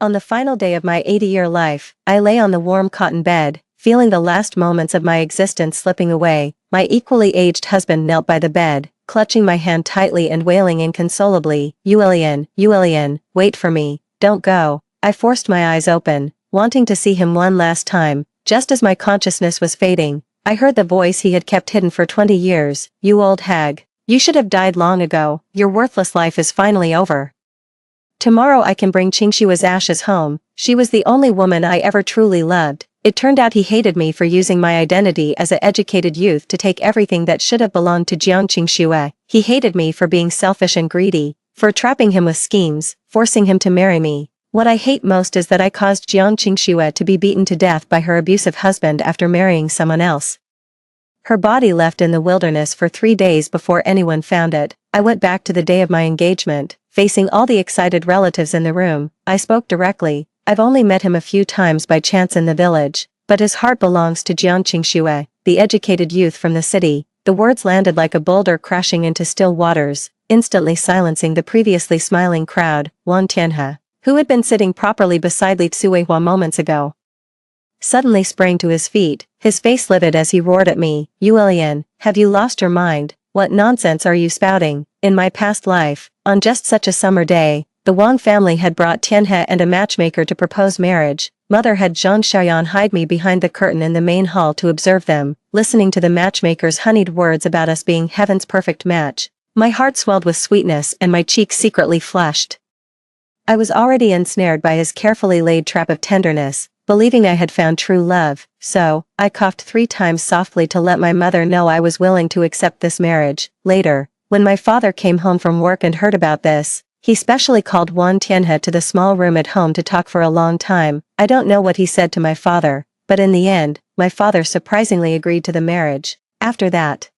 On the final day of my 80-year life, I lay on the warm cotton bed, feeling the last moments of my existence slipping away. My equally aged husband knelt by the bed, clutching my hand tightly and wailing inconsolably, Yulian, wait for me, don't go." I forced my eyes open, wanting to see him one last time. Just as my consciousness was fading, I heard the voice he had kept hidden for 20 years, "You old hag. You should have died long ago. Your worthless life is finally over. Tomorrow I can bring Qingshua's ashes home." She was the only woman I ever truly loved. It turned out he hated me for using my identity as an educated youth to take everything that should have belonged to Jiang Qingxue. He hated me for being selfish and greedy, for trapping him with schemes, forcing him to marry me. What I hate most is that I caused Jiang Qingxue to be beaten to death by her abusive husband after marrying someone else. Her body left in the wilderness for 3 days before anyone found it. I went back to the day of my engagement, facing all the excited relatives in the room. I spoke directly. I've only met him a few times by chance in the village, but his heart belongs to Jiang Qingxue, the educated youth from the city. The words landed like a boulder crashing into still waters, instantly silencing the previously smiling crowd. Wang Tianhe, who had been sitting properly beside Li Tsuihua moments ago, suddenly sprang to his feet, his face livid as he roared at me, "Yulian, have you lost your mind? What nonsense are you spouting? In my past life, on just such a summer day, the Wang family had brought Tianhe and a matchmaker to propose marriage. Mother had Zhang Xiaoyan hide me behind the curtain in the main hall to observe them, listening to the matchmaker's honeyed words about us being heaven's perfect match. My heart swelled with sweetness and my cheeks secretly flushed. I was already ensnared by his carefully laid trap of tenderness, believing I had found true love, so I coughed 3 times softly to let my mother know I was willing to accept this marriage. Later, when my father came home from work and heard about this, he specially called Wang Tianhe to the small room at home to talk for a long time. I don't know what he said to my father, but in the end, my father surprisingly agreed to the marriage. After that,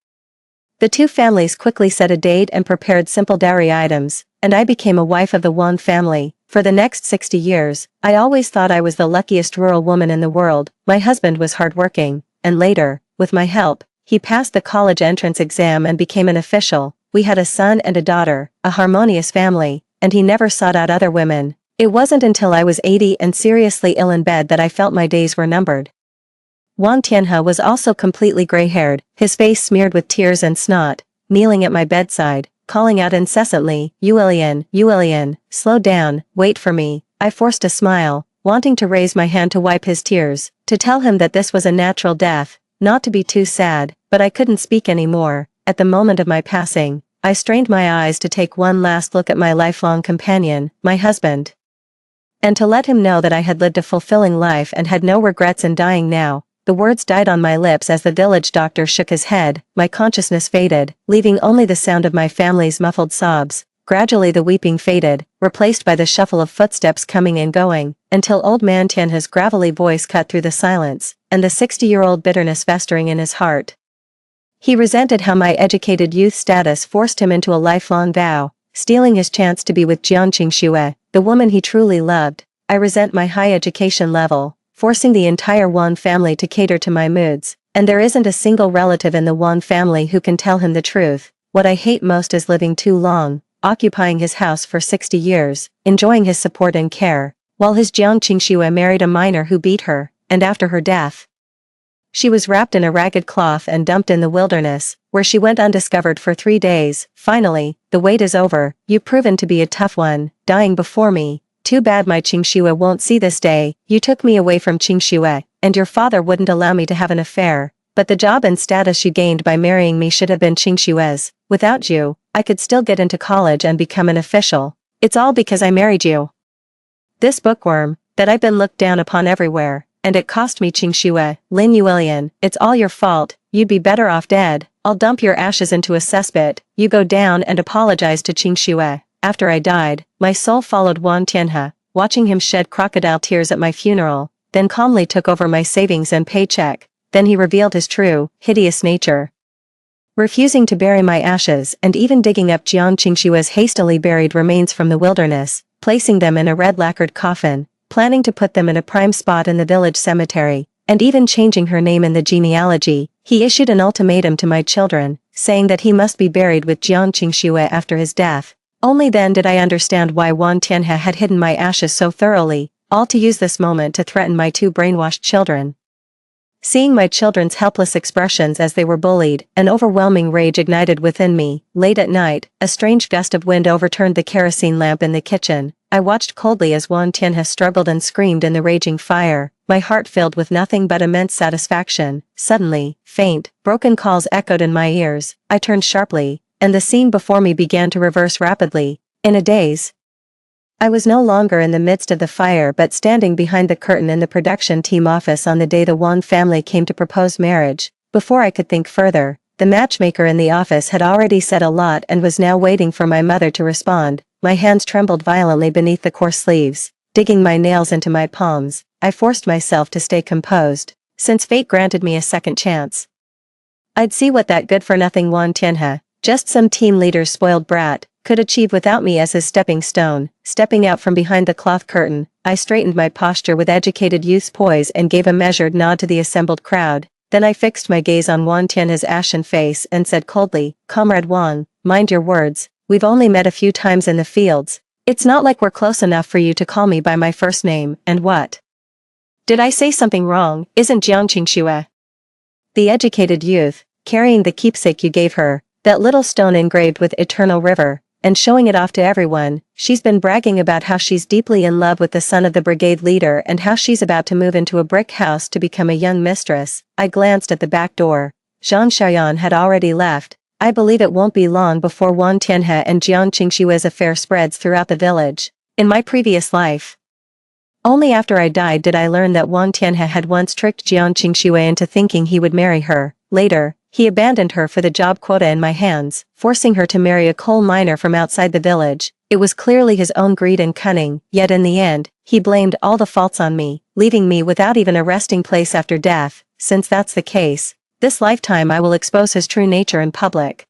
the two families quickly set a date and prepared simple dowry items, and I became a wife of the Wang family. For the next 60 years, I always thought I was the luckiest rural woman in the world. My husband was hardworking, and later, with my help, he passed the college entrance exam and became an official. We had a son and a daughter, a harmonious family, and he never sought out other women. It wasn't until I was 80 and seriously ill in bed that I felt my days were numbered. Wang Tianhe was also completely gray-haired, his face smeared with tears and snot, kneeling at my bedside, calling out incessantly, Yulian, slow down, wait for me." I forced a smile, wanting to raise my hand to wipe his tears, to tell him that this was a natural death, not to be too sad, but I couldn't speak anymore. At the moment of my passing, I strained my eyes to take one last look at my lifelong companion, my husband, and to let him know that I had lived a fulfilling life and had no regrets in dying now. The words died on my lips as the village doctor shook his head. My consciousness faded, leaving only the sound of my family's muffled sobs. Gradually the weeping faded, replaced by the shuffle of footsteps coming and going, until old man Tianhe's gravelly voice cut through the silence, and the 60-year-old bitterness festering in his heart. He resented how my educated youth status forced him into a lifelong vow, stealing his chance to be with Jiang Qingxue, the woman he truly loved. I resent my high education level, forcing the entire Wang family to cater to my moods, and there isn't a single relative in the Wang family who can tell him the truth. What I hate most is living too long, occupying his house for 60 years, enjoying his support and care, while his Jiang Qingxue married a miner who beat her, and after her death, she was wrapped in a ragged cloth and dumped in the wilderness, where she went undiscovered for 3 days. Finally, the wait is over. You've proven to be a tough one, dying before me. Too bad my Qingxue won't see this day. You took me away from Qingxue, and your father wouldn't allow me to have an affair, but the job and status you gained by marrying me should have been Qingxue's. Without you, I could still get into college and become an official. It's all because I married you. This bookworm, that I've been looked down upon everywhere, and it cost me Qingxue. Lin Yulian, it's all your fault. You'd be better off dead. I'll dump your ashes into a cesspit. You go down and apologize to Qingxue. After I died, my soul followed Wang Tianhe, watching him shed crocodile tears at my funeral, then calmly took over my savings and paycheck. Then he revealed his true, hideous nature, refusing to bury my ashes and even digging up Jiang Qingxue's hastily buried remains from the wilderness, placing them in a red lacquered coffin, planning to put them in a prime spot in the village cemetery, and even changing her name in the genealogy. He issued an ultimatum to my children, saying that he must be buried with Jiang Qingxue after his death. Only then did I understand why Wang Tianhe had hidden my ashes so thoroughly. all to use this moment to threaten my two brainwashed children. Seeing my children's helpless expressions as they were bullied, an overwhelming rage ignited within me. Late at night, a strange gust of wind overturned the kerosene lamp in the kitchen. I watched coldly as Wang Tianhe struggled and screamed in the raging fire, my heart filled with nothing but immense satisfaction. Suddenly, faint, broken calls echoed in my ears. I turned sharply, and the scene before me began to reverse rapidly. In a daze, I was no longer in the midst of the fire but standing behind the curtain in the production team office on the day the Wang family came to propose marriage. Before I could think further, the matchmaker in the office had already said a lot and was now waiting for my mother to respond. My hands trembled violently beneath the coarse sleeves, digging my nails into my palms. I forced myself to stay composed, since fate granted me a second chance. I'd see what that good-for-nothing Wang Tianhe, just some team leader's spoiled brat, could achieve without me as his stepping stone. Stepping out from behind the cloth curtain, I straightened my posture with educated youth's poise and gave a measured nod to the assembled crowd. Then I fixed my gaze on Wang Tianhe's ashen face and said coldly, "Comrade Wang, mind your words, we've only met a few times in the fields. It's not like we're close enough for you to call me by my first name, and what? Did I say something wrong? Isn't Jiangqing Xue the educated youth, carrying the keepsake you gave her, that little stone engraved with Eternal River, and showing it off to everyone? She's been bragging about how she's deeply in love with the son of the brigade leader and how she's about to move into a brick house to become a young mistress." I glanced at the back door. Zhang Xiaoyan had already left. I believe it won't be long before Wang Tianhe and Jiangqing Xue's affair spreads throughout the village. In my previous life, only after I died did I learn that Wang Tianhe had once tricked Jiangqing Xue into thinking he would marry her. Later, he abandoned her for the job quota in my hands, forcing her to marry a coal miner from outside the village. It was clearly his own greed and cunning, yet in the end, he blamed all the faults on me, leaving me without even a resting place after death. Since that's the case, this lifetime I will expose his true nature in public,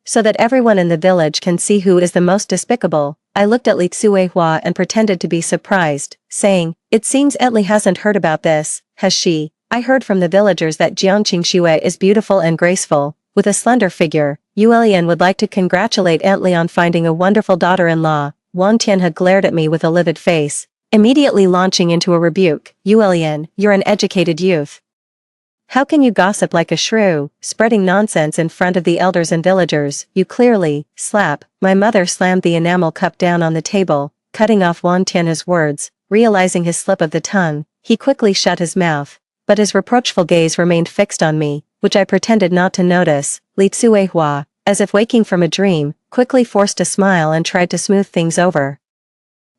so that everyone in the village can see who is the most despicable. I looked at Li Tsuehua and pretended to be surprised, saying, "It seems Aunt Li hasn't heard about this, has she? I heard from the villagers that Jiangqing Xue is beautiful and graceful, with a slender figure. Yuelian would like to congratulate Aunt Li on finding a wonderful daughter-in-law." Wang Tianhe glared at me with a livid face, immediately launching into a rebuke. "Yuelian, you're an educated youth. How can you gossip like a shrew, spreading nonsense in front of the elders and villagers? You clearly slap." My mother slammed the enamel cup down on the table, cutting off Wang Tianhe's words. Realizing his slip of the tongue, he quickly shut his mouth, but his reproachful gaze remained fixed on me, which I pretended not to notice. Li Tsuehua, as if waking from a dream, quickly forced a smile and tried to smooth things over.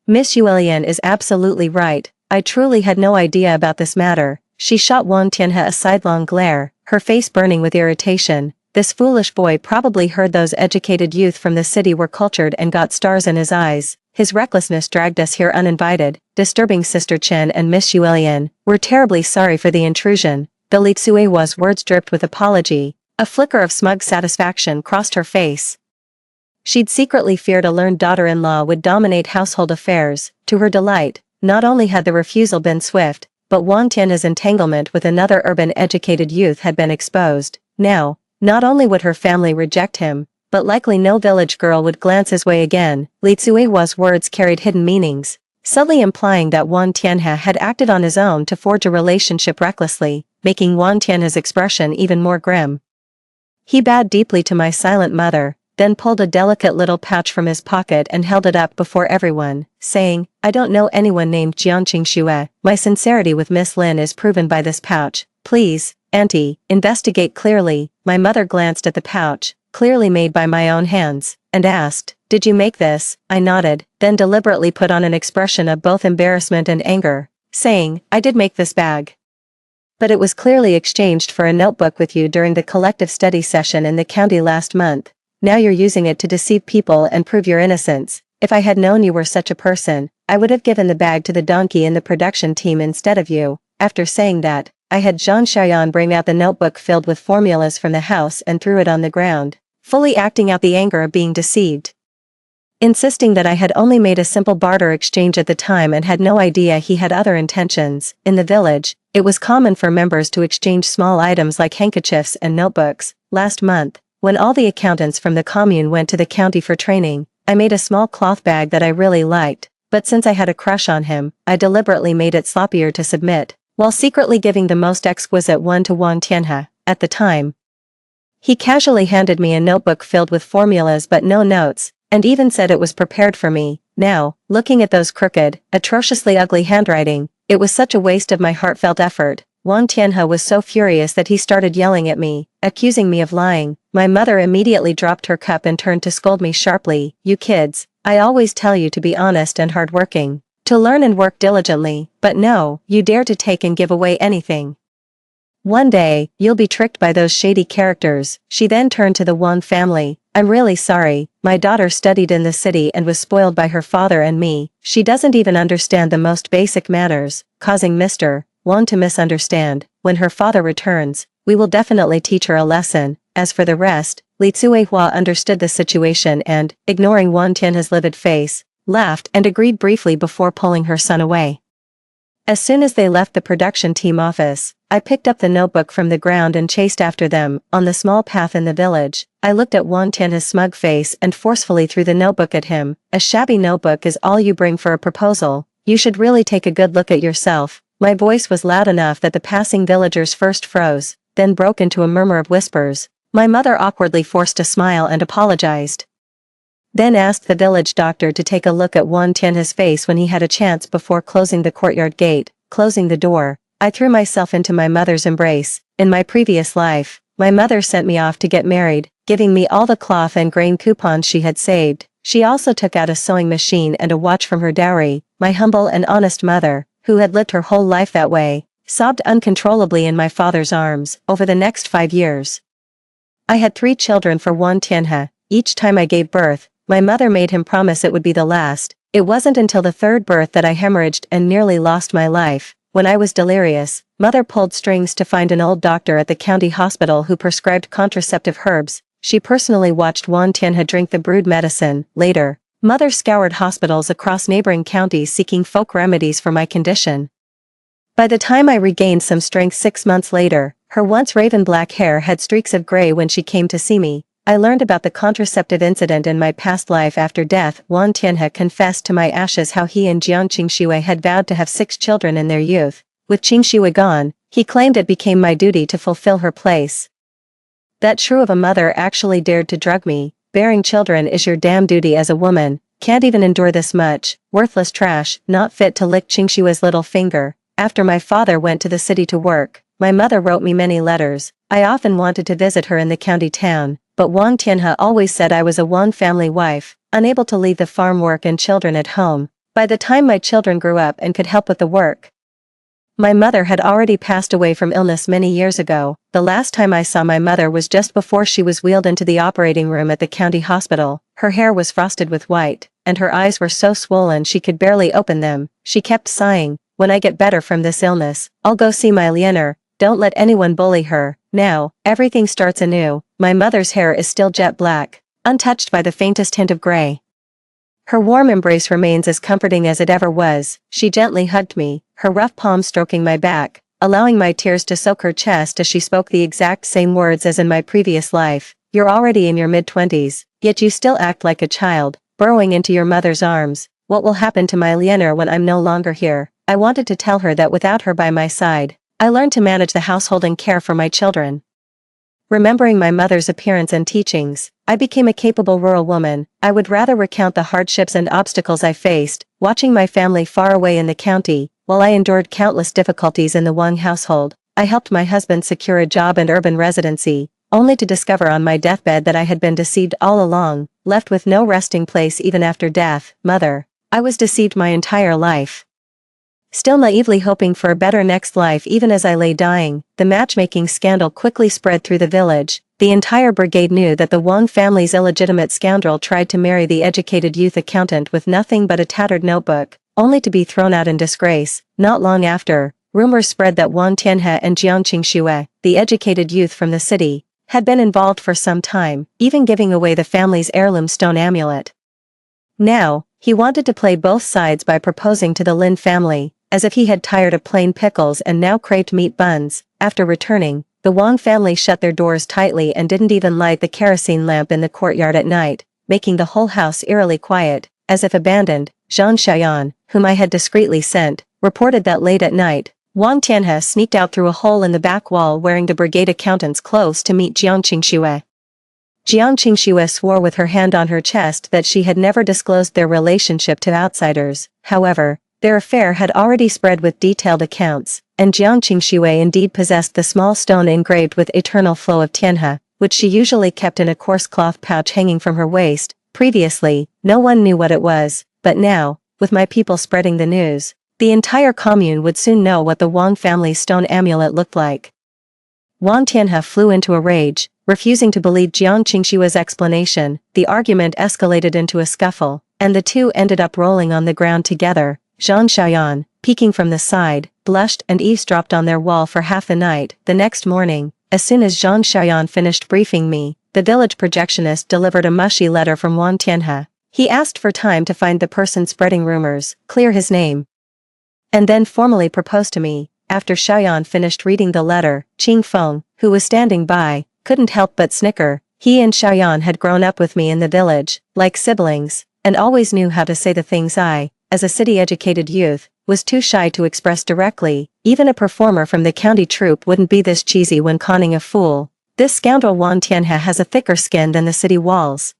"Miss Yuelian is absolutely right. I truly had no idea about this matter." She shot Wang Tianhe a sidelong glare, her face burning with irritation. This foolish boy probably heard those educated youth from the city were cultured and got stars in his eyes. His recklessness dragged us here uninvited, disturbing Sister Chen and Miss Yuelian. "We're terribly sorry for the intrusion." The Li Tsuehua's words dripped with apology. A flicker of smug satisfaction crossed her face. She'd secretly feared a learned daughter-in-law would dominate household affairs. To her delight, not only had the refusal been swift, but Wang Tianhe's entanglement with another urban educated youth had been exposed. Now, not only would her family reject him, but likely no village girl would glance his way again. Li Tsuehua's words carried hidden meanings, subtly implying that Wang Tianhe had acted on his own to forge a relationship recklessly, making Wang Tianhe's expression even more grim. He bowed deeply to my silent mother, then pulled a delicate little pouch from his pocket and held it up before everyone, saying, "I don't know anyone named Jiangqing Xue. My sincerity with Miss Lin is proven by this pouch. Please, Auntie, investigate clearly." My mother glanced at the pouch, clearly made by my own hands, and asked, "Did you make this?" I nodded, then deliberately put on an expression of both embarrassment and anger, saying, "I did make this bag. But it was clearly exchanged for a notebook with you during the collective study session in the county last month. Now you're using it to deceive people and prove your innocence. If I had known you were such a person, I would have given the bag to the donkey in the production team instead of you." After saying that, I had Zhang Xiaoyan bring out the notebook filled with formulas from the house and threw it on the ground, fully acting out the anger of being deceived, insisting that I had only made a simple barter exchange at the time and had no idea he had other intentions. In the village, it was common for members to exchange small items like handkerchiefs and notebooks. Last month, when all the accountants from the commune went to the county for training, I made a small cloth bag that I really liked. but since I had a crush on him, I deliberately made it sloppier to submit, while secretly giving the most exquisite one to Wang Tianhe. At the time, he casually handed me a notebook filled with formulas but no notes, and even said it was prepared for me. Now, looking at those crooked, atrociously ugly handwriting, it was such a waste of my heartfelt effort. Wang Tianhe was so furious that he started yelling at me, accusing me of lying. My mother immediately dropped her cup and turned to scold me sharply. "You kids, I always tell you to be honest and hardworking, to learn and work diligently, but no, you dare to take and give away anything. One day, you'll be tricked by those shady characters." She then turned to the Wang family. "I'm really sorry, my daughter studied in the city and was spoiled by her father and me. She doesn't even understand the most basic manners," causing Mr. Wang to misunderstand. "When her father returns, we will definitely teach her a lesson. As for the rest," Li Tsuehua understood the situation and, ignoring Wang Tianhe's livid face, laughed and agreed briefly before pulling her son away. As soon as they left the production team office, I picked up the notebook from the ground and chased after them. On the small path in the village, I looked at Wang Tianhe's smug face and forcefully threw the notebook at him. "A shabby notebook is all you bring for a proposal. You should really take a good look at yourself." My voice was loud enough that the passing villagers first froze, then broke into a murmur of whispers. My mother awkwardly forced a smile and apologized. Then asked the village doctor to take a look at Wang Tianhe's face when he had a chance before closing the courtyard gate. Closing the door, I threw myself into my mother's embrace. In my previous life, my mother sent me off to get married, giving me all the cloth and grain coupons she had saved. She also took out a sewing machine and a watch from her dowry. My humble and honest mother, who had lived her whole life that way, sobbed uncontrollably in my father's arms. Over the next 5 years, I had 3 children for Wang Tianhe. Each time I gave birth, my mother made him promise it would be the last. It wasn't until the 3rd birth that I hemorrhaged and nearly lost my life. When I was delirious, mother pulled strings to find an old doctor at the county hospital who prescribed contraceptive herbs. She personally watched Wang Tianhe drink the brewed medicine. Later, mother scoured hospitals across neighboring counties seeking folk remedies for my condition. By the time I regained some strength 6 months later, her once raven black hair had streaks of gray. When she came to see me, I learned about the contraceptive incident in my past life after death. Wang Tianhe confessed to my ashes how he and Jiang Qingxue had vowed to have 6 children in their youth. With Qingxue gone, he claimed it became my duty to fulfill her place. That shrew of a mother actually dared to drug me. Bearing children is your damn duty as a woman. Can't even endure this much. Worthless trash, not fit to lick Qingxue's little finger. After my father went to the city to work, my mother wrote me many letters. I often wanted to visit her in the county town, but Wang Tianhe always said I was a Wang family wife, unable to leave the farm work and children at home. By the time my children grew up and could help with the work, my mother had already passed away from illness many years ago. The last time I saw my mother was just before she was wheeled into the operating room at the county hospital. Her hair was frosted with white, and her eyes were so swollen she could barely open them. She kept sighing, "When I get better from this illness, I'll go see my Lianer. Don't let anyone bully her." Now, everything starts anew. My mother's hair is still jet black, untouched by the faintest hint of gray. Her warm embrace remains as comforting as it ever was. She gently hugged me, her rough palm stroking my back, allowing my tears to soak her chest as she spoke the exact same words as in my previous life. "You're already in your mid-20s, yet you still act like a child, burrowing into your mother's arms. What will happen to my Lianer when I'm no longer here?" I wanted to tell her that without her by my side, I learned to manage the household and care for my children. Remembering my mother's appearance and teachings, I became a capable rural woman. I would rather recount the hardships and obstacles I faced, watching my family far away in the county, while I endured countless difficulties in the Wang household. I helped my husband secure a job and urban residency, only to discover on my deathbed that I had been deceived all along, left with no resting place even after death. Mother, I was deceived my entire life. Still naively hoping for a better next life even as I lay dying, the matchmaking scandal quickly spread through the village. The entire brigade knew that the Wang family's illegitimate scoundrel tried to marry the educated youth accountant with nothing but a tattered notebook, only to be thrown out in disgrace. Not long after, rumors spread that Wang Tianhe and Jiang Qingxue, the educated youth from the city, had been involved for some time, even giving away the family's heirloom stone amulet. Now, he wanted to play both sides by proposing to the Lin family, as if he had tired of plain pickles and now craved meat buns. After returning, the Wang family shut their doors tightly and didn't even light the kerosene lamp in the courtyard at night, making the whole house eerily quiet. as if abandoned, Zhang Xiaoyan, whom I had discreetly sent, reported that late at night, Wang Tianhe sneaked out through a hole in the back wall wearing the brigade accountant's clothes to meet Jiang Qingxue. Jiang Qingxue swore with her hand on her chest that she had never disclosed their relationship to outsiders. However, their affair had already spread with detailed accounts, and Jiang Qingxue indeed possessed the small stone engraved with eternal flow of Tianhe, which she usually kept in a coarse cloth pouch hanging from her waist. Previously, no one knew what it was, but now, with my people spreading the news, the entire commune would soon know what the Wang family's stone amulet looked like. Wang Tianhe flew into a rage, refusing to believe Jiang Qingxue's explanation. The argument escalated into a scuffle, and the two ended up rolling on the ground together. Zhang Xiaoyan, peeking from the side, blushed and eavesdropped on their wall for half the night. The next morning, as soon as Zhang Xiaoyan finished briefing me, the village projectionist delivered a mushy letter from Wang Tianhe. He asked for time to find the person spreading rumors, clear his name, and then formally proposed to me. After Xiaoyan finished reading the letter, Qing Feng, who was standing by, couldn't help but snicker. He and Xiaoyan had grown up with me in the village, like siblings, and always knew how to say the things I, as a city-educated youth, was too shy to express directly. Even a performer from the county troupe wouldn't be this cheesy when conning a fool. This scoundrel Wang Tianhe has a thicker skin than the city walls.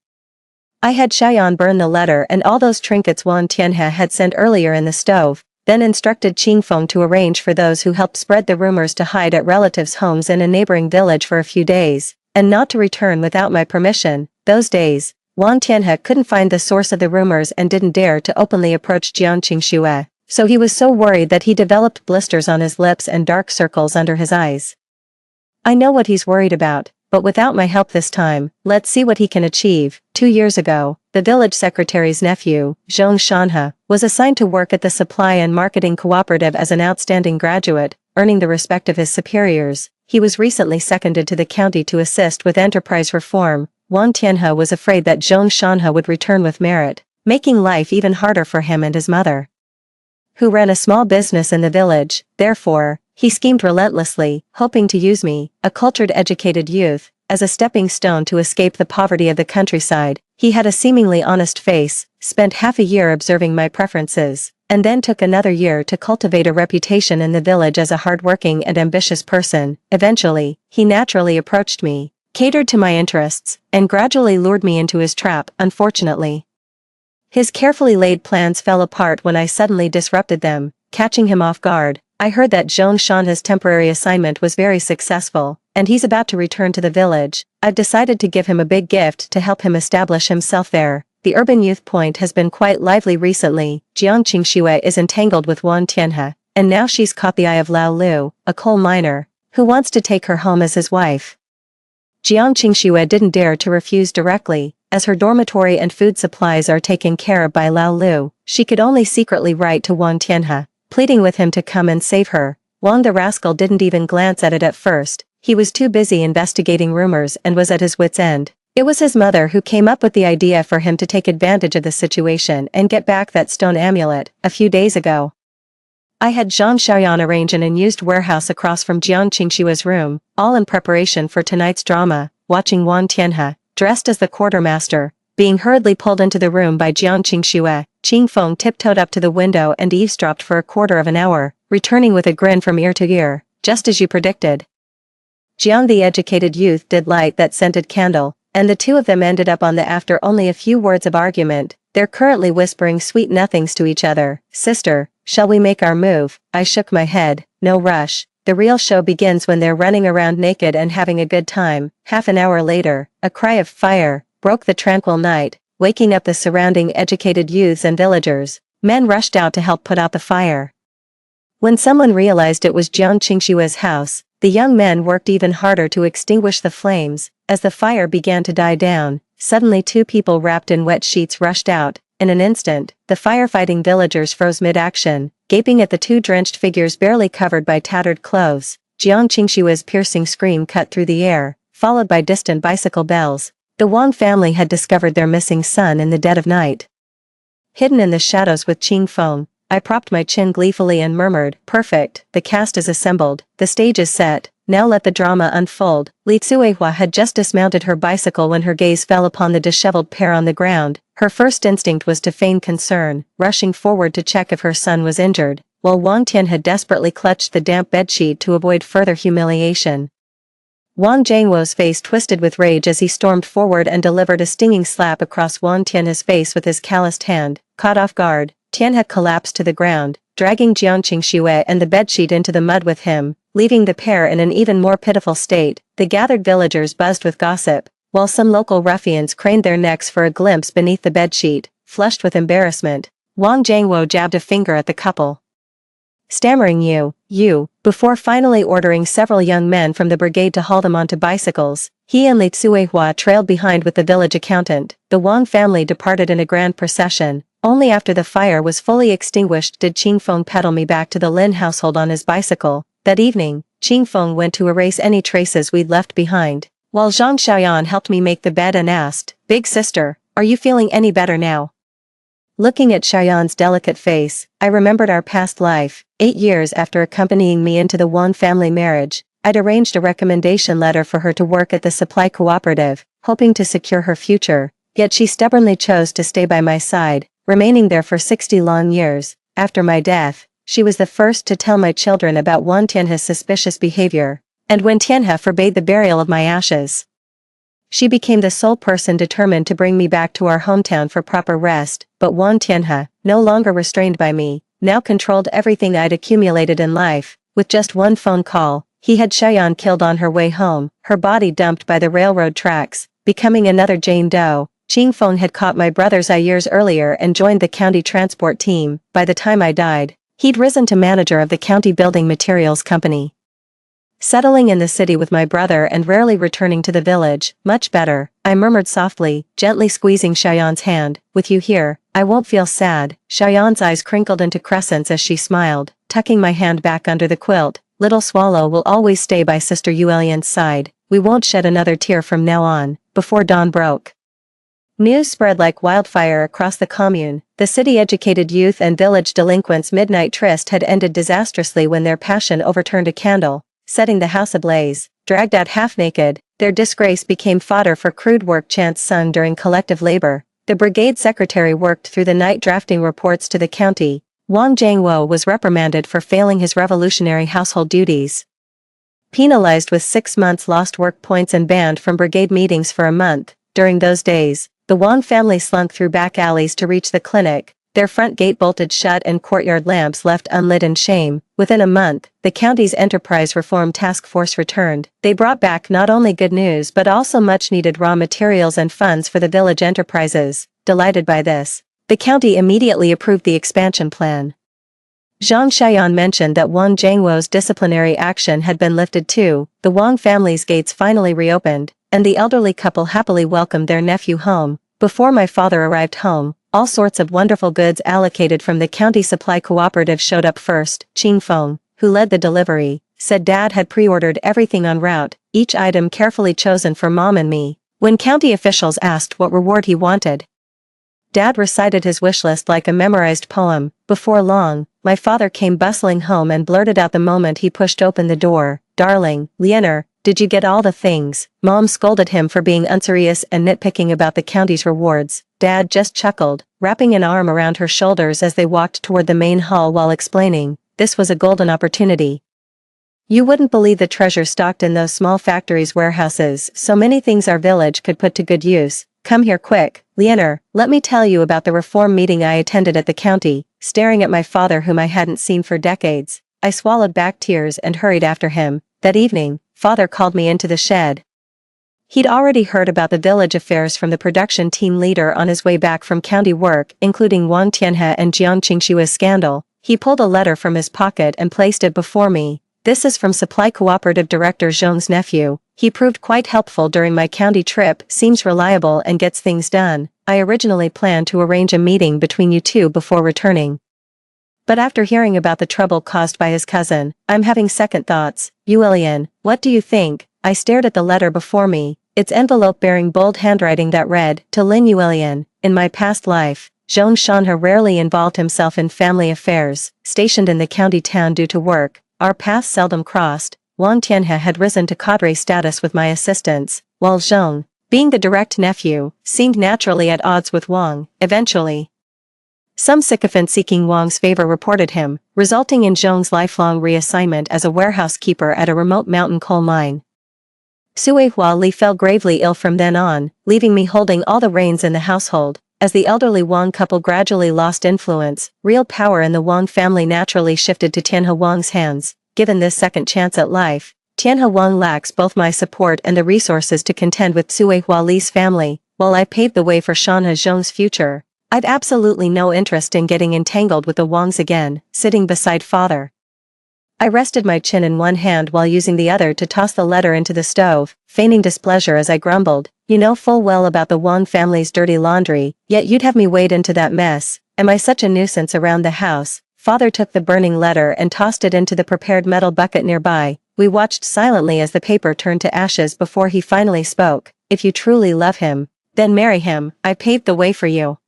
I had Xiaoyan burn the letter and all those trinkets Wang Tianhe had sent earlier in the stove, then instructed Qing Feng to arrange for those who helped spread the rumors to hide at relatives' homes in a neighboring village for a few days, and not to return without my permission. Those days, Wang Tianhe couldn't find the source of the rumors and didn't dare to openly approach Jiang Qingxue, so he was so worried that he developed blisters on his lips and dark circles under his eyes. I know what he's worried about, but without my help this time, let's see what he can achieve. 2 years ago, the village secretary's nephew, Zhong Shanhe, was assigned to work at the supply and marketing cooperative as an outstanding graduate, earning the respect of his superiors. He was recently seconded to the county to assist with enterprise reform. Wang Tianhe was afraid that Zhong Shanhe would return with merit, making life even harder for him and his mother, who ran a small business in the village. Therefore, he schemed relentlessly, hoping to use me, a cultured educated youth, as a stepping stone to escape the poverty of the countryside. He had a seemingly honest face, spent half a year observing my preferences, and then took another year to cultivate a reputation in the village as a hardworking and ambitious person. Eventually, he naturally approached me, catered to my interests, and gradually lured me into his trap. Unfortunately, his carefully laid plans fell apart when I suddenly disrupted them, catching him off guard. I heard that Zhong Shanhe's temporary assignment was very successful, and he's about to return to the village. I've decided to give him a big gift to help him establish himself there. The urban youth point has been quite lively recently. Jiang Qingxue is entangled with Wang Tianhe, and now she's caught the eye of Lao Lu, a coal miner, who wants to take her home as his wife. Jiang Qingxue didn't dare to refuse directly, as her dormitory and food supplies are taken care of by Lao Lu. She could only secretly write to Wang Tianhe, pleading with him to come and save her. Wang the rascal didn't even glance at it at first. He was too busy investigating rumors and was at his wit's end. It was his mother who came up with the idea for him to take advantage of the situation and get back that stone amulet. A few days ago, I had Zhang Xiaoyan arrange an unused warehouse across from Jiang Qingxue's room, all in preparation for tonight's drama. Watching Wang Tianhe, dressed as the quartermaster, being hurriedly pulled into the room by Jiang Qingxue, Qing Feng tiptoed up to the window and eavesdropped for a quarter of an hour, returning with a grin from ear to ear. Just as you predicted. Jiang the educated youth did light that scented candle, and the two of them ended up on the after only a few words of argument. They're currently whispering sweet nothings to each other. Sister, shall we make our move? I shook my head. No rush. The real show begins when they're running around naked and having a good time. Half an hour later, a cry of fire broke the tranquil night, waking up the surrounding educated youths and villagers. Men rushed out to help put out the fire. When someone realized it was Jiang Qingxue's house, the young men worked even harder to extinguish the flames. As the fire began to die down, suddenly 2 people wrapped in wet sheets rushed out. In an instant, the firefighting villagers froze mid-action, gaping at the 2 drenched figures barely covered by tattered clothes. Jiang Qingxue's piercing scream cut through the air, followed by distant bicycle bells. The Wang family had discovered their missing son in the dead of night. Hidden in the shadows with Qing Feng, I propped my chin gleefully and murmured, "Perfect, the cast is assembled, the stage is set, now let the drama unfold." Li Tsuehua had just dismounted her bicycle when her gaze fell upon the disheveled pair on the ground. Her first instinct was to feign concern, rushing forward to check if her son was injured, while Wang Tian had desperately clutched the damp bedsheet to avoid further humiliation. Wang Jianguo's face twisted with rage as he stormed forward and delivered a stinging slap across Wang Tianhe's face with his calloused hand. Caught off guard, Tianhe collapsed to the ground, dragging Jiang Qingxue and the bedsheet into the mud with him, leaving the pair in an even more pitiful state. The gathered villagers buzzed with gossip, while some local ruffians craned their necks for a glimpse beneath the bedsheet. Flushed with embarrassment, Wang Jianguo jabbed a finger at the couple. Stammering you, before finally ordering several young men from the brigade to haul them onto bicycles. He and Li Tsuehua trailed behind with the village accountant. The Wang family departed in a grand procession. Only after the fire was fully extinguished did Qingfeng pedal me back to the Lin household on his bicycle. That evening, Qingfeng went to erase any traces we'd left behind, while Zhang Xiaoyan helped me make the bed and asked, "Big sister, are you feeling any better now?" Looking at Xiaoyan's delicate face, I remembered our past life. 8 years after accompanying me into the Wang family marriage, I'd arranged a recommendation letter for her to work at the supply cooperative, hoping to secure her future, yet she stubbornly chose to stay by my side, remaining there for 60 long years. After my death, she was the first to tell my children about Wang Tianhe's suspicious behavior, and when Tianhe forbade the burial of my ashes, she became the sole person determined to bring me back to our hometown for proper rest. But Wang Tianhe, no longer restrained by me, now controlled everything I'd accumulated in life. With just one phone call, he had Xiaoyan killed on her way home, her body dumped by the railroad tracks, becoming another Jane Doe. Qingfeng had caught my brother's eye years earlier and joined the county transport team. By the time I died, he'd risen to manager of the county building materials company. Settling in the city with my brother and rarely returning to the village. Much better, I murmured softly, gently squeezing Xiaoyan's hand. With you here, I won't feel sad. Xiaoyan's eyes crinkled into crescents as she smiled, tucking my hand back under the quilt. Little Swallow will always stay by Sister Yuelian's side. We won't shed another tear from now on. Before dawn broke, news spread like wildfire across the commune. The city-educated youth and village delinquents' midnight tryst had ended disastrously when their passion overturned a candle, setting the house ablaze. Dragged out half-naked, their disgrace became fodder for crude work chants sung during collective labor. The brigade secretary worked through the night drafting reports to the county. Wang Jianguo was reprimanded for failing his revolutionary household duties, penalized with 6 months lost work points and banned from brigade meetings for a month. During those days, the Wang family slunk through back alleys to reach the clinic, their front gate bolted shut and courtyard lamps left unlit in shame. Within a month, the county's enterprise reform task force returned. They brought back not only good news but also much-needed raw materials and funds for the village enterprises. Delighted by this, the county immediately approved the expansion plan. Zhang Xiaoyan mentioned that Wang Jianguo's disciplinary action had been lifted too. The Wang family's gates finally reopened, and the elderly couple happily welcomed their nephew home. Before my father arrived home, all sorts of wonderful goods allocated from the county supply cooperative showed up first. Qingfeng, who led the delivery, said Dad had pre-ordered everything en route, each item carefully chosen for Mom and me. When county officials asked what reward he wanted, Dad recited his wish list like a memorized poem. Before long, my father came bustling home and blurted out the moment he pushed open the door, "Darling, Liener, did you get all the things?" Mom scolded him for being unserious and nitpicking about the county's rewards. Dad just chuckled, wrapping an arm around her shoulders as they walked toward the main hall while explaining, this was a golden opportunity. You wouldn't believe the treasure stocked in those small factories' warehouses. So many things our village could put to good use. Come here quick, Liener, let me tell you about the reform meeting I attended at the county. Staring at my father whom I hadn't seen for decades, I swallowed back tears and hurried after him. That evening, Father called me into the shed. He'd already heard about the village affairs from the production team leader on his way back from county work, including Wang Tianhe and Jiang Qingshua's scandal. He pulled a letter from his pocket and placed it before me. This is from Supply Cooperative Director Zhong's nephew. He proved quite helpful during my county trip, seems reliable and gets things done. I originally planned to arrange a meeting between you two before returning, but after hearing about the trouble caused by his cousin, I'm having second thoughts. Yuelian, what do you think? I stared at the letter before me, its envelope bearing bold handwriting that read, to Lin Yuelian, in my past life, Zhong Shanhe rarely involved himself in family affairs. Stationed in the county town due to work, our paths seldom crossed. Wang Tianhe had risen to cadre status with my assistance, while Zhong, being the direct nephew, seemed naturally at odds with Wang. Eventually, some sycophant seeking Wang's favor reported him, resulting in Zhong's lifelong reassignment as a warehouse keeper at a remote mountain coal mine. Sui Hua Li fell gravely ill from then on, leaving me holding all the reins in the household. As the elderly Wang couple gradually lost influence, real power in the Wang family naturally shifted to Tianhe Wang's hands. Given this second chance at life, Tianhe Wang lacks both my support and the resources to contend with Sui Hua Li's family. While I paved the way for Shanhe Zhong's future, I'd absolutely no interest in getting entangled with the Wangs again. Sitting beside father, I rested my chin in one hand while using the other to toss the letter into the stove, feigning displeasure as I grumbled, "You know full well about the Wang family's dirty laundry, yet you'd have me wade into that mess. Am I such a nuisance around the house?" Father took the burning letter and tossed it into the prepared metal bucket nearby. We watched silently as the paper turned to ashes before he finally spoke. "If you truly love him, then marry him. I paved the way for you,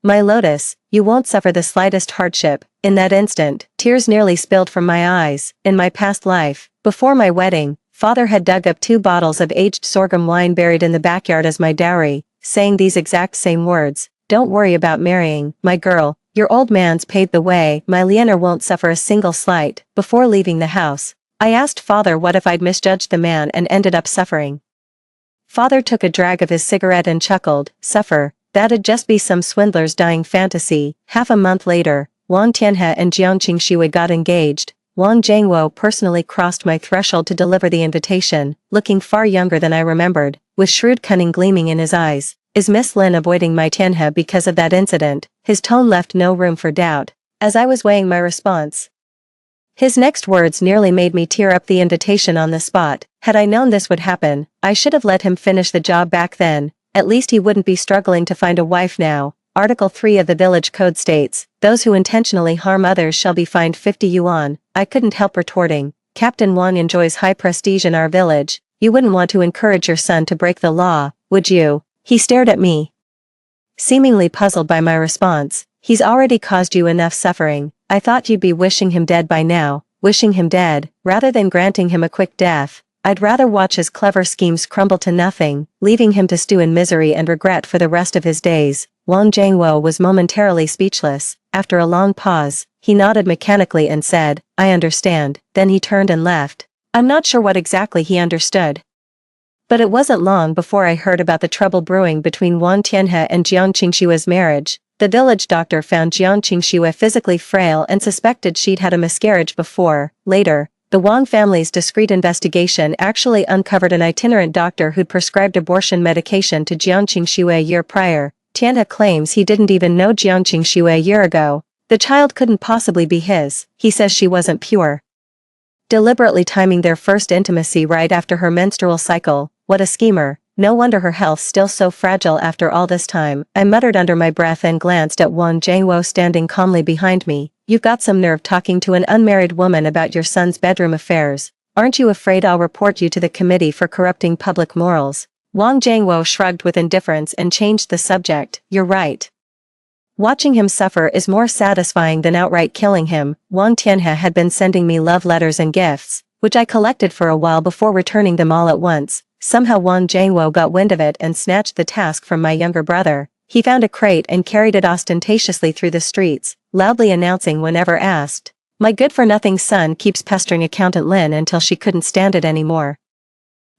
my lotus. You won't suffer the slightest hardship." In that instant, tears nearly spilled from my eyes. In my past life, before my wedding, father had dug up 2 bottles of aged sorghum wine buried in the backyard as my dowry, saying these exact same words: "Don't worry about marrying, my girl. Your old man's paved the way. My Lianer won't suffer a single slight." Before leaving the house, I asked father what if I'd misjudged the man and ended up suffering. Father took a drag of his cigarette and chuckled. "Suffer? That'd just be some swindler's dying fantasy." Half a month later, Wang Tianhe and Jiang Qingshui got engaged. Wang Zhengwo personally crossed my threshold to deliver the invitation, looking far younger than I remembered, with shrewd cunning gleaming in his eyes. "Is Miss Lin avoiding my Tianhe because of that incident?" His tone left no room for doubt. As I was weighing my response, his next words nearly made me tear up. The invitation on the spot. Had I known this would happen, I should have let him finish the job back then. At least he wouldn't be struggling to find a wife now. Article 3 of the village code states, "Those who intentionally harm others shall be fined 50 yuan. I couldn't help retorting, "Captain Wang enjoys high prestige in our village. You wouldn't want to encourage your son to break the law, would you?" He stared at me, seemingly puzzled by my response. "He's already caused you enough suffering. I thought you'd be wishing him dead by now." Wishing him dead, rather than granting him a quick death. I'd rather watch his clever schemes crumble to nothing, leaving him to stew in misery and regret for the rest of his days. Wang Zhengwo was momentarily speechless. After a long pause, he nodded mechanically and said, "I understand." Then he turned and left. I'm not sure what exactly he understood, but it wasn't long before I heard about the trouble brewing between Wang Tianhe and Jiang Qingshui's marriage. The village doctor found Jiang Qingshui physically frail and suspected she'd had a miscarriage before. Later, the Wang family's discreet investigation actually uncovered an itinerant doctor who'd prescribed abortion medication to Jiang Qingshui a year prior. Tianhe claims he didn't even know Jiang Qingshui a year ago. The child couldn't possibly be his. He says she wasn't pure, deliberately timing their first intimacy right after her menstrual cycle. What a schemer. No wonder her health's still so fragile after all this time. I muttered under my breath and glanced at Wang Zhengwo standing calmly behind me. "You've got some nerve talking to an unmarried woman about your son's bedroom affairs. Aren't you afraid I'll report you to the Committee for Corrupting Public Morals?" Wang Zhengwo shrugged with indifference and changed the subject. "You're right. Watching him suffer is more satisfying than outright killing him." Wang Tianhe had been sending me love letters and gifts, which I collected for a while before returning them all at once. Somehow Wang Zhengwo got wind of it and snatched the task from my younger brother. He found a crate and carried it ostentatiously through the streets, loudly announcing whenever asked, "My good-for-nothing son keeps pestering Accountant Lin until she couldn't stand it anymore.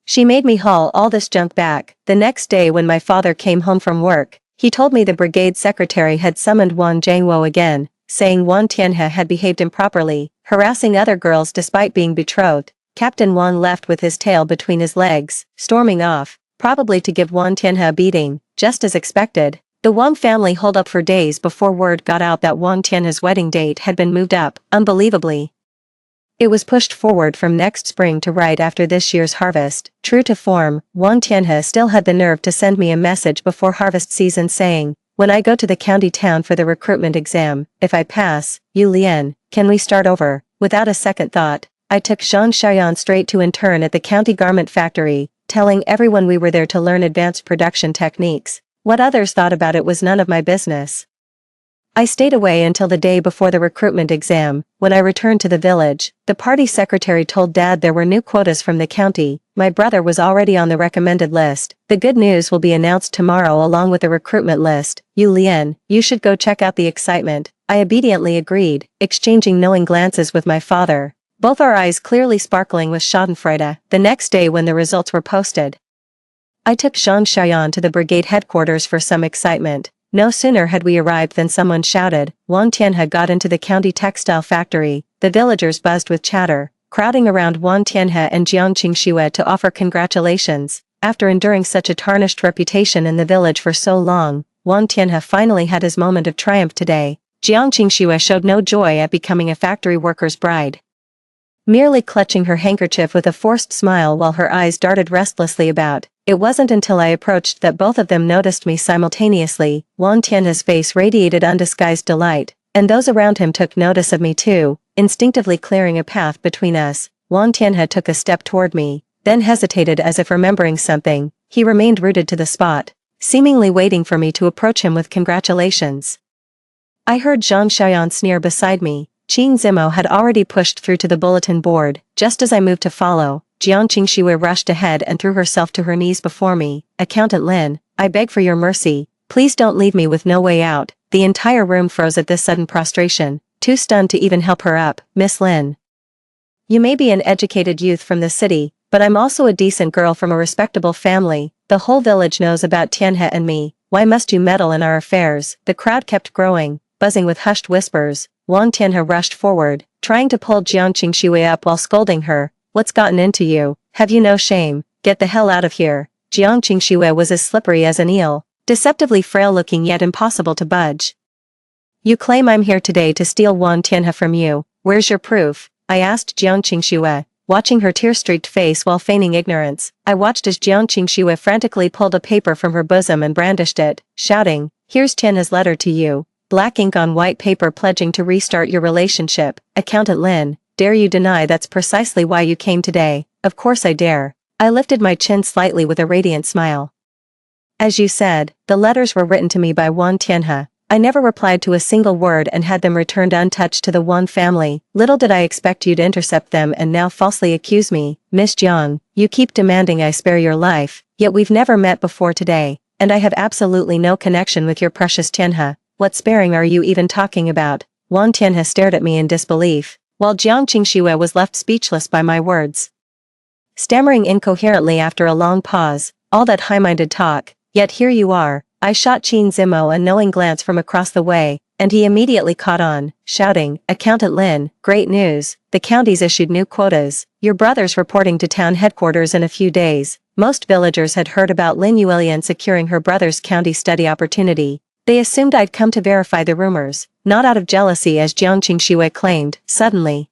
She made me haul all this junk back." The next day when my father came home from work, he told me the brigade secretary had summoned Wang Zhengwo again, saying Wang Tianhe had behaved improperly, harassing other girls despite being betrothed. Captain Wang left with his tail between his legs, storming off, probably to give Wang Tianhe a beating. Just as expected, the Wang family holed up for days before word got out that Wang Tianhe's wedding date had been moved up. Unbelievably, it was pushed forward from next spring to right after this year's harvest. True to form, Wang Tianhe still had the nerve to send me a message before harvest season saying, "When I go to the county town for the recruitment exam, if I pass, Yu Lian, can we start over?" Without a second thought, I took Zhang Xiaoyan straight to intern at the county garment factory, telling everyone we were there to learn advanced production techniques. What others thought about it was none of my business. I stayed away until the day before the recruitment exam. When I returned to the village, the party secretary told Dad there were new quotas from the county. My brother was already on the recommended list. The good news will be announced tomorrow along with the recruitment list. Lien, you should go check out the excitement. I obediently agreed, exchanging knowing glances with my father, both our eyes clearly sparkling with schadenfreude. The next day when the results were posted, I took Zhang Xiaoyan to the brigade headquarters for some excitement. No sooner had we arrived than someone shouted, Wang Tianhe got into the county textile factory. The villagers buzzed with chatter, crowding around Wang Tianhe and Jiang Qingxue to offer congratulations. After enduring such a tarnished reputation in the village for so long, Wang Tianhe finally had his moment of triumph today. Jiang Qingxue showed no joy at becoming a factory worker's bride, merely clutching her handkerchief with a forced smile while her eyes darted restlessly about. It wasn't until I approached that both of them noticed me simultaneously. Wang Tianhe's face radiated undisguised delight, and those around him took notice of me too, instinctively clearing a path between us. Wang Tianhe took a step toward me, then hesitated as if remembering something. He remained rooted to the spot, seemingly waiting for me to approach him with congratulations. I heard Zhang Xiaoyan sneer beside me. Qin Zimo had already pushed through to the bulletin board. Just as I moved to follow, Jiang Qingxue rushed ahead and threw herself to her knees before me. Accountant Lin, I beg for your mercy. Please don't leave me with no way out. The entire room froze at this sudden prostration, too stunned to even help her up. Miss Lin, you may be an educated youth from the city, but I'm also a decent girl from a respectable family. The whole village knows about Tianhe and me. Why must you meddle in our affairs? The crowd kept growing, buzzing with hushed whispers. Wang Tianhe rushed forward, trying to pull Jiang Qingxue up while scolding her. What's gotten into you? Have you no shame? Get the hell out of here. Jiang Qingxue was as slippery as an eel, deceptively frail-looking yet impossible to budge. You claim I'm here today to steal Wang Tianhe from you. Where's your proof? I asked Jiang Qingxue, watching her tear-streaked face while feigning ignorance. I watched as Jiang Qingxue frantically pulled a paper from her bosom and brandished it, shouting, Here's Tianhe's letter to you. Black ink on white paper pledging to restart your relationship. Accountant Lin, dare you deny that's precisely why you came today? Of course I dare. I lifted my chin slightly with a radiant smile. As you said, the letters were written to me by Wang Tianhe. I never replied to a single word and had them returned untouched to the Wang family. Little did I expect you to intercept them and now falsely accuse me. Miss Jiang, you keep demanding I spare your life, yet we've never met before today, and I have absolutely no connection with your precious Tianhe. What sparing are you even talking about? Wang Tianhe stared at me in disbelief, while Jiang Qingxue was left speechless by my words. Stammering incoherently after a long pause, all that high-minded talk, yet here you are. I shot Qin Zimo a knowing glance from across the way, and he immediately caught on, shouting, Accountant Lin, great news, the county's issued new quotas. Your brother's reporting to town headquarters in a few days. Most villagers had heard about Lin Yuelian securing her brother's county study opportunity. They assumed I'd come to verify the rumors, not out of jealousy as Jiang Qingxue claimed. Suddenly,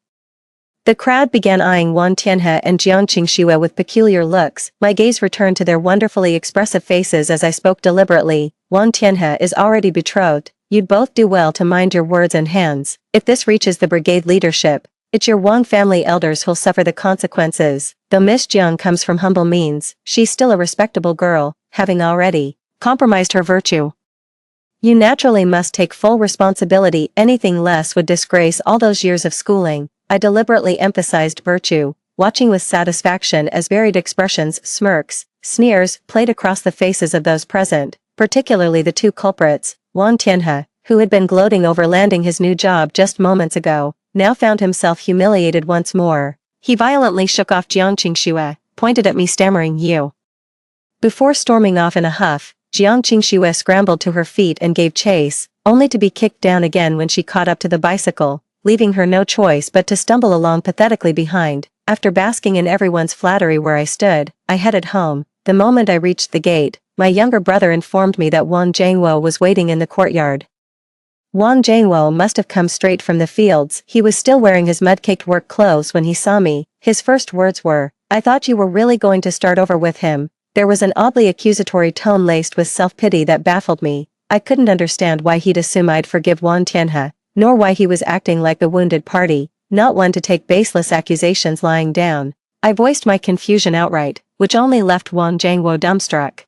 the crowd began eyeing Wang Tianhe and Jiang Qingxue with peculiar looks. My gaze returned to their wonderfully expressive faces as I spoke deliberately. Wang Tianhe is already betrothed. You'd both do well to mind your words and hands. If this reaches the brigade leadership, it's your Wang family elders who'll suffer the consequences. Though Miss Jiang comes from humble means, she's still a respectable girl, having already compromised her virtue. You naturally must take full responsibility. Anything less would disgrace all those years of schooling. I deliberately emphasized virtue, watching with satisfaction as varied expressions, smirks, sneers, played across the faces of those present, particularly the two culprits. Wang Tianhe, who had been gloating over landing his new job just moments ago, now found himself humiliated once more. He violently shook off Jiang Qingxue, pointed at me stammering, You. Before storming off in a huff, Jiang Qingxue scrambled to her feet and gave chase, only to be kicked down again when she caught up to the bicycle, leaving her no choice but to stumble along pathetically behind. After basking in everyone's flattery where I stood, I headed home. The moment I reached the gate, my younger brother informed me that Wang Jiangwo was waiting in the courtyard. Wang Jiangwo must have come straight from the fields. He was still wearing his mud-caked work clothes when he saw me. His first words were, I thought you were really going to start over with him. There was an oddly accusatory tone laced with self-pity that baffled me. I couldn't understand why he'd assume I'd forgive Wang Tianhe, nor why he was acting like the wounded party, not one to take baseless accusations lying down. I voiced my confusion outright, which only left Wang Jiangwo dumbstruck.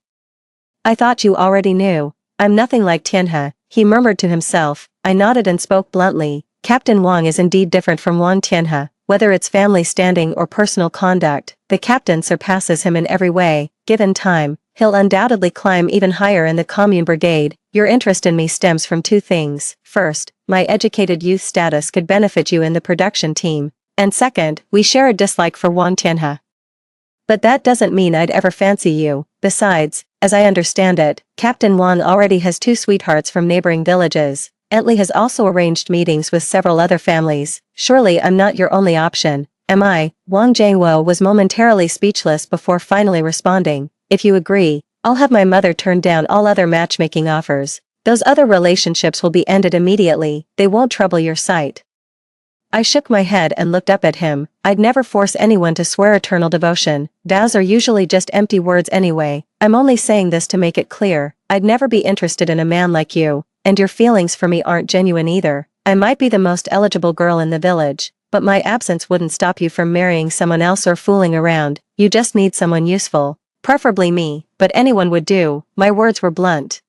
I thought you already knew. I'm nothing like Tianhe, he murmured to himself, I nodded and spoke bluntly. Captain Wang is indeed different from Wang Tianhe, whether it's family standing or personal conduct. The captain surpasses him in every way. Given time, he'll undoubtedly climb even higher in the commune brigade. Your interest in me stems from two things. First, my educated youth status could benefit you in the production team. And second, we share a dislike for Wang Tianhe. But that doesn't mean I'd ever fancy you. Besides, as I understand it, Captain Wang already has two sweethearts from neighboring villages. Entley has also arranged meetings with several other families. Surely I'm not your only option, am I? Wang Jianguo was momentarily speechless before finally responding. If you agree, I'll have my mother turn down all other matchmaking offers. Those other relationships will be ended immediately. They won't trouble your sight. I shook my head and looked up at him. I'd never force anyone to swear eternal devotion. Vows are usually just empty words anyway. I'm only saying this to make it clear. I'd never be interested in a man like you, and your feelings for me aren't genuine either. I might be the most eligible girl in the village, but my absence wouldn't stop you from marrying someone else or fooling around. You just need someone useful. Preferably me, but anyone would do. My words were blunt.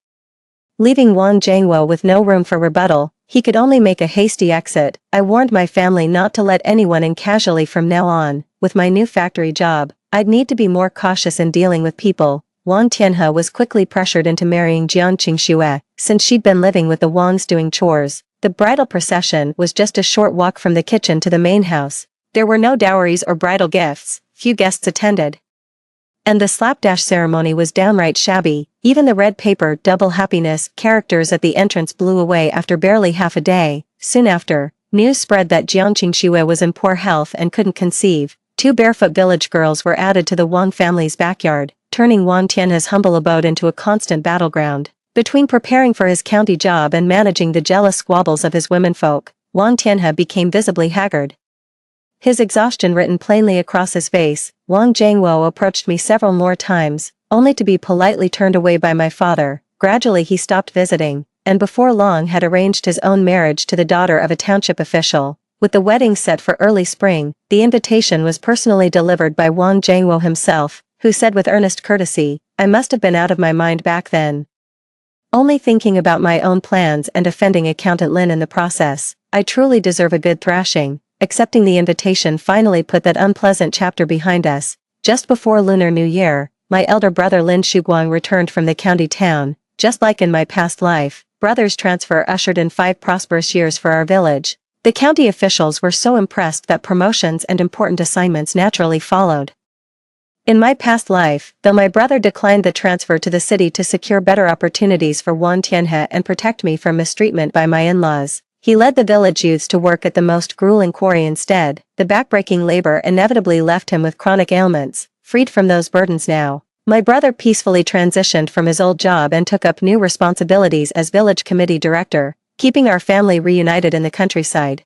Leaving Wang Jianguo with no room for rebuttal, he could only make a hasty exit. I warned my family not to let anyone in casually from now on. With my new factory job, I'd need to be more cautious in dealing with people. Wang Tianhe was quickly pressured into marrying Jiang Qingxue, since she'd been living with the Wangs doing chores. The bridal procession was just a short walk from the kitchen to the main house. There were no dowries or bridal gifts, few guests attended. And the slapdash ceremony was downright shabby. Even the red paper double happiness characters at the entrance blew away after barely half a day. Soon after, news spread that Jiang Qingxue was in poor health and couldn't conceive. 2 barefoot village girls were added to the Wang family's backyard, turning Wang Tianhe's humble abode into a constant battleground. Between preparing for his county job and managing the jealous squabbles of his womenfolk, Wang Tianhe became visibly haggard. His exhaustion written plainly across his face. Wang Jianguo approached me several more times, only to be politely turned away by my father. Gradually he stopped visiting, and before long had arranged his own marriage to the daughter of a township official. With the wedding set for early spring, the invitation was personally delivered by Wang Jianguo himself, who said with earnest courtesy, "I must have been out of my mind back then. Only thinking about my own plans and offending Accountant Lin in the process. I truly deserve a good thrashing." Accepting the invitation finally put that unpleasant chapter behind us. Just before Lunar New Year, my elder brother Lin Shuguang returned from the county town. Just like in my past life, brother's transfer ushered in 5 prosperous years for our village. The county officials were so impressed that promotions and important assignments naturally followed. In my past life, though my brother declined the transfer to the city to secure better opportunities for Wang Tianhe and protect me from mistreatment by my in-laws, he led the village youths to work at the most grueling quarry instead. The backbreaking labor inevitably left him with chronic ailments. Freed from those burdens now, my brother peacefully transitioned from his old job and took up new responsibilities as village committee director, keeping our family reunited in the countryside.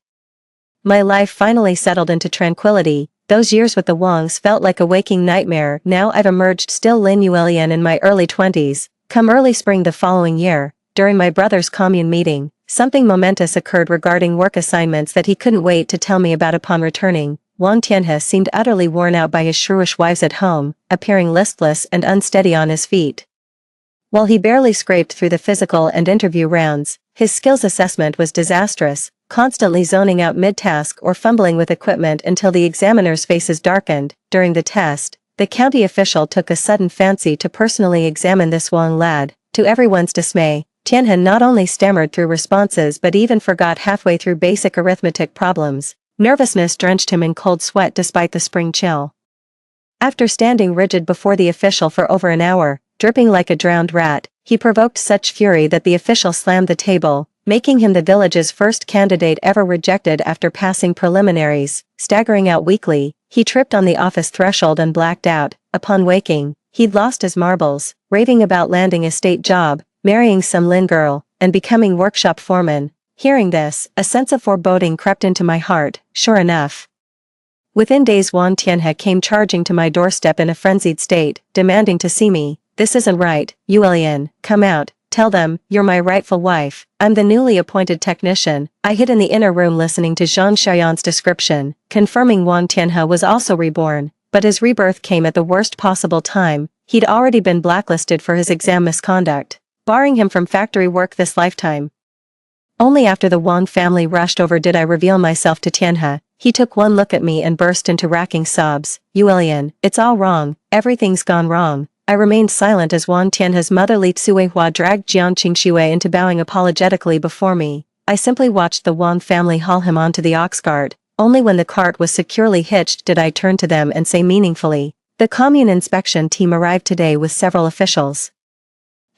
My life finally settled into tranquility. Those years with the Wangs felt like a waking nightmare. Now I've emerged still Lin Yuelian in my early 20s. Come early spring the following year, during my brother's commune meeting, something momentous occurred regarding work assignments that he couldn't wait to tell me about upon returning. Wang Tianhe seemed utterly worn out by his shrewish wives at home, appearing listless and unsteady on his feet. While he barely scraped through the physical and interview rounds, his skills assessment was disastrous, constantly zoning out mid-task or fumbling with equipment until the examiner's faces darkened. During the test, the county official took a sudden fancy to personally examine this Wang lad. To everyone's dismay, Tianhe not only stammered through responses but even forgot halfway through basic arithmetic problems. Nervousness drenched him in cold sweat despite the spring chill. After standing rigid before the official for over an hour, dripping like a drowned rat, he provoked such fury that the official slammed the table, making him the village's first candidate ever rejected after passing preliminaries. Staggering out weakly, he tripped on the office threshold and blacked out. Upon waking, he'd lost his marbles, raving about landing a state job, marrying some Lin girl, and becoming workshop foreman. Hearing this, a sense of foreboding crept into my heart. Sure enough, within days Wang Tianhe came charging to my doorstep in a frenzied state, demanding to see me. "This isn't right, Yuelian, come out, tell them, you're my rightful wife." I'm the newly appointed technician. I hid in the inner room listening to Zhang Xiaoyan's description, confirming Wang Tianhe was also reborn, but his rebirth came at the worst possible time. He'd already been blacklisted for his exam misconduct, barring him from factory work this lifetime. Only after the Wang family rushed over did I reveal myself to Tianhe. He took one look at me and burst into racking sobs. Yulian, it's all wrong, everything's gone wrong. I remained silent as Wang Tianhe's mother Li Tsuihua dragged Jiang Qingshui into bowing apologetically before me. I simply watched the Wang family haul him onto the ox cart. Only when the cart was securely hitched did I turn to them and say meaningfully, the commune inspection team arrived today with several officials.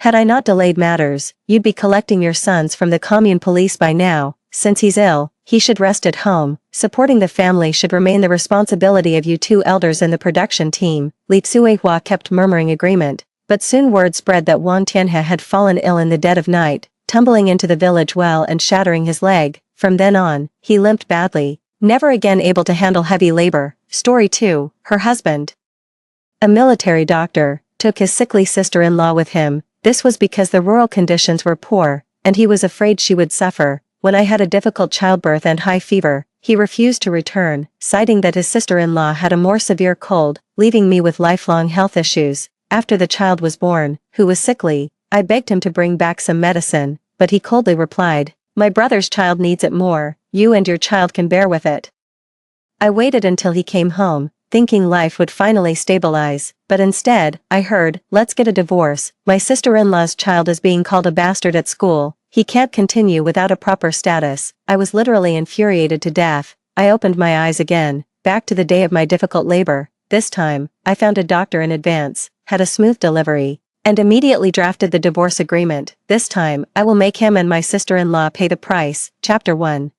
Had I not delayed matters, you'd be collecting your sons from the commune police by now. Since he's ill, he should rest at home. Supporting the family should remain the responsibility of you two elders in the production team. Li Tsuihua kept murmuring agreement, but soon word spread that Wang Tianhe had fallen ill in the dead of night, tumbling into the village well and shattering his leg. From then on, he limped badly, never again able to handle heavy labor. Story 2, her husband, a military doctor, took his sickly sister-in-law with him. This was because the rural conditions were poor, and he was afraid she would suffer. When I had a difficult childbirth and high fever, he refused to return, citing that his sister-in-law had a more severe cold, leaving me with lifelong health issues. After the child was born, who was sickly, I begged him to bring back some medicine, but he coldly replied, "My brother's child needs it more, you and your child can bear with it." I waited until he came home, thinking life would finally stabilize, but instead, I heard, "Let's get a divorce, my sister-in-law's child is being called a bastard at school, he can't continue without a proper status." I was literally infuriated to death. I opened my eyes again, back to the day of my difficult labor. This time, I found a doctor in advance, had a smooth delivery, and immediately drafted the divorce agreement. This time, I will make him and my sister-in-law pay the price. Chapter 1.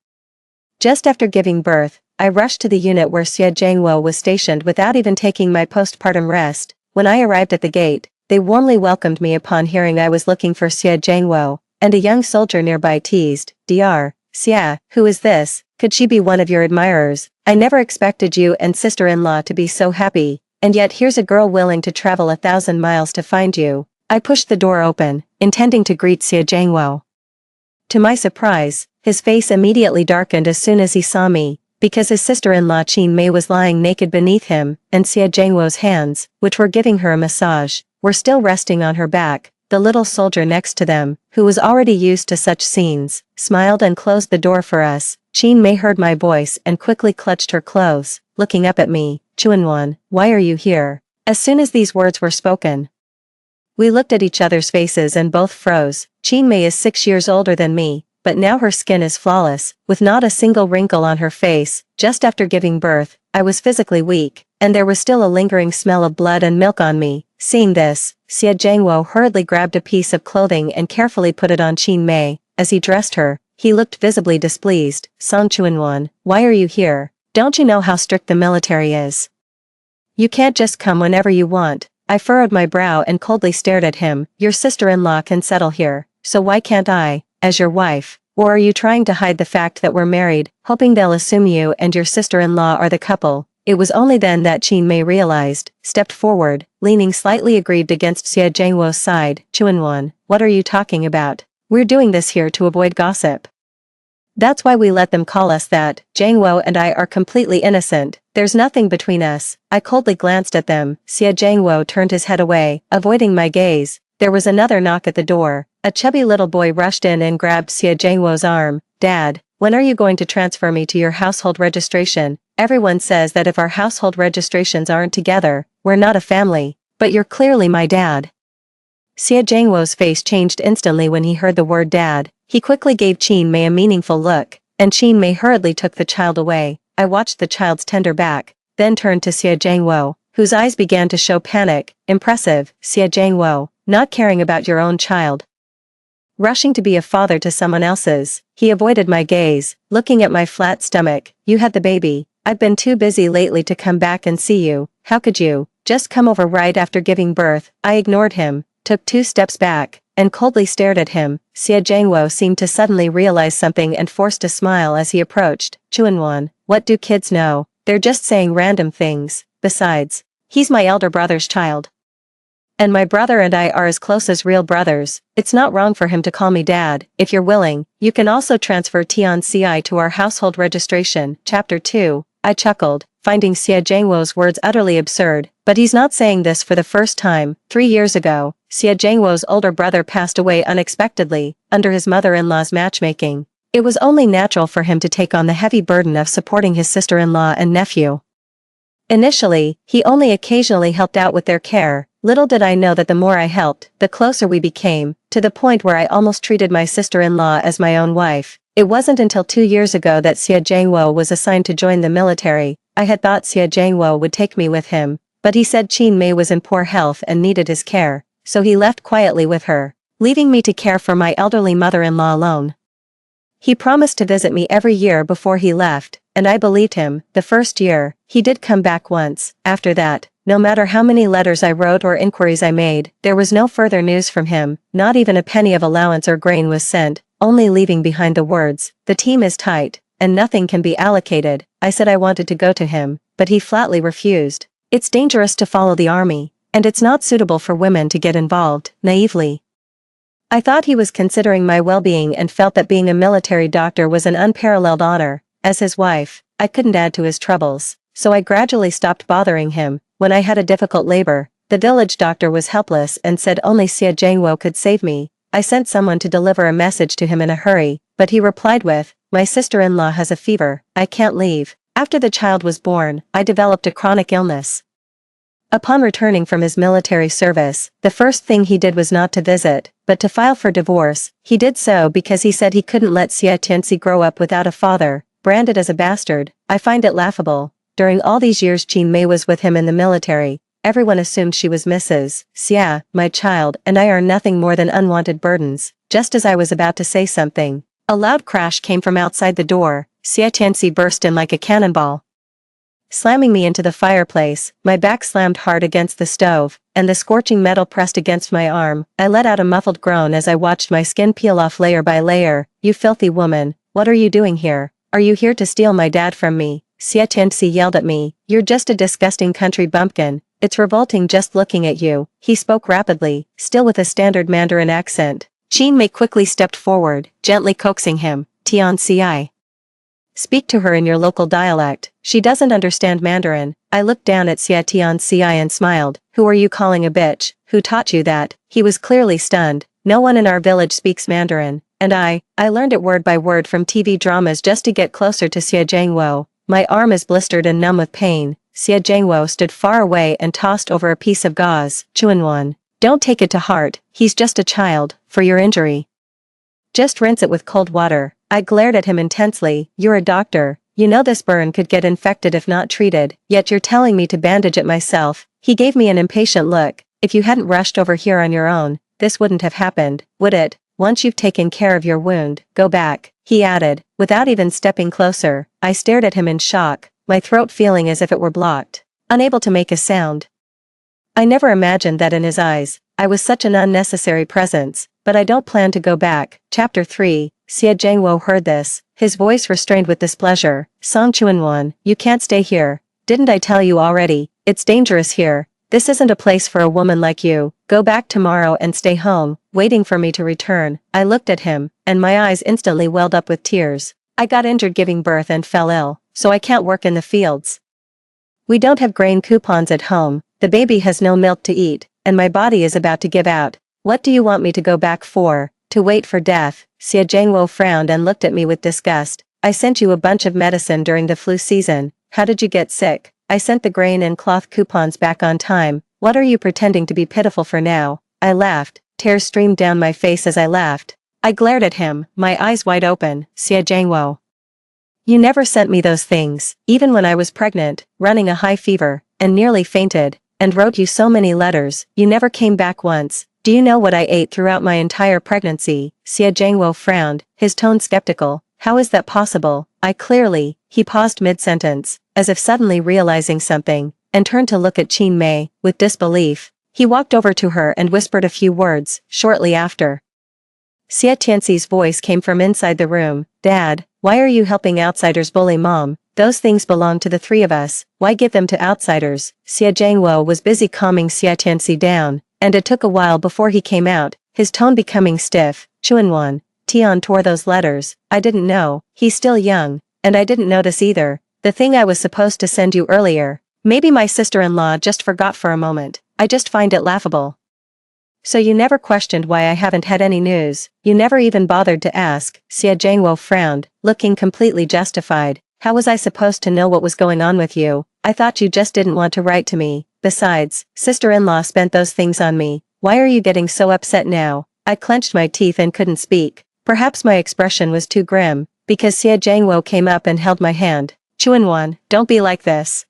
Just after giving birth, I rushed to the unit where Xie Zhengwo was stationed without even taking my postpartum rest. When I arrived at the gate, they warmly welcomed me upon hearing I was looking for Xie Zhengwo, and a young soldier nearby teased, "Dr. Xie, who is this? Could she be one of your admirers? I never expected you and sister-in-law to be so happy, and yet here's a girl willing to travel 1,000 miles to find you." I pushed the door open, intending to greet Xie Zhengwo. To my surprise, his face immediately darkened as soon as he saw me, because his sister-in-law Qin Mei was lying naked beneath him, and Xie Zhengwo's hands, which were giving her a massage, were still resting on her back. The little soldier next to them, who was already used to such scenes, smiled and closed the door for us. Qin Mei heard my voice and quickly clutched her clothes, looking up at me. "Chuanwan, why are you here?" As soon as these words were spoken, we looked at each other's faces and both froze. Qin Mei is 6 years older than me, but now her skin is flawless, with not a single wrinkle on her face. Just after giving birth, I was physically weak, and there was still a lingering smell of blood and milk on me. Seeing this, Xie Zhengwo hurriedly grabbed a piece of clothing and carefully put it on Qin Mei. As he dressed her, he looked visibly displeased. "Song Chuanwan, why are you here? Don't you know how strict the military is? You can't just come whenever you want." I furrowed my brow and coldly stared at him. "Your sister-in-law can settle here, so why can't I, as your wife? Or are you trying to hide the fact that we're married, hoping they'll assume you and your sister-in-law are the couple?" It was only then that Qin Mei realized, stepped forward, leaning slightly aggrieved against Xie Zhengwo's side. "Chuanwan, what are you talking about? We're doing this here to avoid gossip. That's why we let them call us that. Zhengwo and I are completely innocent. There's nothing between us." I coldly glanced at them. Xie Zhengwo turned his head away, avoiding my gaze. There was another knock at the door. A chubby little boy rushed in and grabbed Xie Zhengwo's arm. "Dad, when are you going to transfer me to your household registration? Everyone says that if our household registrations aren't together, we're not a family, but you're clearly my dad." Xie Zhengwo's face changed instantly when he heard the word dad. He quickly gave Qin Mei a meaningful look, and Qin Mei hurriedly took the child away. I watched the child's tender back, then turned to Xie Zhengwo, whose eyes began to show panic. "Impressive, Xie Zhengwo, not caring about your own child, rushing to be a father to someone else's." He avoided my gaze, looking at my flat stomach. "You had the baby. I've been too busy lately to come back and see you. How could you just come over right after giving birth?" I ignored him, took 2 steps back, and coldly stared at him. Xie Zhengwo seemed to suddenly realize something and forced a smile as he approached. "Chuanwan, what do kids know? They're just saying random things. Besides, he's my elder brother's child, and my brother and I are as close as real brothers. It's not wrong for him to call me dad. If you're willing, you can also transfer Tian Ci to our household registration." Chapter 2. I chuckled, finding Xie Zhengwo's words utterly absurd, but he's not saying this for the first time. 3 years ago, Xie Jiangwo's older brother passed away unexpectedly, under his mother-in-law's matchmaking. It was only natural for him to take on the heavy burden of supporting his sister-in-law and nephew. Initially, he only occasionally helped out with their care. Little did I know that the more I helped, the closer we became, to the point where I almost treated my sister-in-law as my own wife. It wasn't until 2 years ago that Xie Jiangwo was assigned to join the military. I had thought Xie Jiangwo would take me with him, but he said Qin Mei was in poor health and needed his care, so he left quietly with her, leaving me to care for my elderly mother-in-law alone. He promised to visit me every year before he left, and I believed him. The first year, he did come back once. After that, no matter how many letters I wrote or inquiries I made, there was no further news from him. Not even a penny of allowance or grain was sent, only leaving behind the words, "The team is tight, and nothing can be allocated." I said I wanted to go to him, but he flatly refused. "It's dangerous to follow the army, and it's not suitable for women to get involved," naively. I thought he was considering my well-being and felt that being a military doctor was an unparalleled honor. As his wife, I couldn't add to his troubles, so I gradually stopped bothering him. When I had a difficult labor, the village doctor was helpless and said only Xie Jiangwo could save me. I sent someone to deliver a message to him in a hurry, but he replied with, "My sister-in-law has a fever, I can't leave." After the child was born, I developed a chronic illness. Upon returning from his military service, the first thing he did was not to visit, but to file for divorce. He did so because he said he couldn't let Xie Tianxi grow up without a father, branded as a bastard. I find it laughable. During all these years Qin Mei was with him in the military. Everyone assumed she was Mrs. Xia, my child, and I are nothing more than unwanted burdens. Just as I was about to say something, a loud crash came from outside the door. Xie Tianxi burst in like a cannonball, slamming me into the fireplace. My back slammed hard against the stove, and the scorching metal pressed against my arm. I let out a muffled groan as I watched my skin peel off layer by layer. "You filthy woman, what are you doing here? Are you here to steal my dad from me?" Xie Tianxi yelled at me. "You're just a disgusting country bumpkin. It's revolting just looking at you." He spoke rapidly, still with a standard Mandarin accent. Qin Mei quickly stepped forward, gently coaxing him. "Tianxi, speak to her in your local dialect. She doesn't understand Mandarin." I looked down at Xie Tianxi and smiled. "Who are you calling a bitch? Who taught you that?" He was clearly stunned. "No one in our village speaks Mandarin, and I learned it word by word from TV dramas just to get closer to Xie Jiangwo. My arm is blistered and numb with pain." Xie Jiangwo stood far away and tossed over a piece of gauze. "Chuanwan, don't take it to heart, he's just a child. For your injury, just rinse it with cold water." I glared at him intensely. "You're a doctor. You know this burn could get infected if not treated, yet you're telling me to bandage it myself." He gave me an impatient look. "If you hadn't rushed over here on your own, this wouldn't have happened, would it? Once you've taken care of your wound, go back," he added, without even stepping closer. I stared at him in shock, my throat feeling as if it were blocked, unable to make a sound. I never imagined that in his eyes, I was such an unnecessary presence, but I don't plan to go back. Chapter 3. Xie Jiangwo heard this, his voice restrained with displeasure. "Song Chuanwan, you can't stay here. Didn't I tell you already? It's dangerous here. This isn't a place for a woman like you. Go back tomorrow and stay home, waiting for me to return." I looked at him, and my eyes instantly welled up with tears. "I got injured giving birth and fell ill, so I can't work in the fields. We don't have grain coupons at home, the baby has no milk to eat, and my body is about to give out. What do you want me to go back for? To wait for death?" Xie Jiangwo frowned and looked at me with disgust. "I sent you a bunch of medicine during the flu season. How did you get sick? I sent the grain and cloth coupons back on time. What are you pretending to be pitiful for now?" I laughed. Tears streamed down my face as I laughed. I glared at him, my eyes wide open. "Xie Jiangwo, you never sent me those things, even when I was pregnant, running a high fever, and nearly fainted, and wrote you so many letters. You never came back once. Do you know what I ate throughout my entire pregnancy?" Xie Jiangwo frowned, his tone skeptical. "How is that possible?" He paused mid-sentence, as if suddenly realizing something, and turned to look at Qin Mei, with disbelief. He walked over to her and whispered a few words. Shortly after, Xie Tianxi's voice came from inside the room. "Dad, why are you helping outsiders bully Mom? Those things belong to the three of us. Why give them to outsiders?" Xie Jiangwo was busy calming Xie Tianxi down, and it took a while before he came out, his tone becoming stiff. "Chuanwan, Tian tore those letters. I didn't know. He's still young, and I didn't notice either. The thing I was supposed to send you earlier. Maybe my sister-in-law just forgot for a moment. I just find it laughable." So you never questioned why I haven't had any news, you never even bothered to ask, Xie Zhengwo frowned, looking completely justified. How was I supposed to know what was going on with you? I thought you just didn't want to write to me. Besides, sister-in-law spent those things on me. Why are you getting so upset now? I clenched my teeth and couldn't speak. Perhaps my expression was too grim, because Xie Zhengwo came up and held my hand. Chuanwan, don't be like this.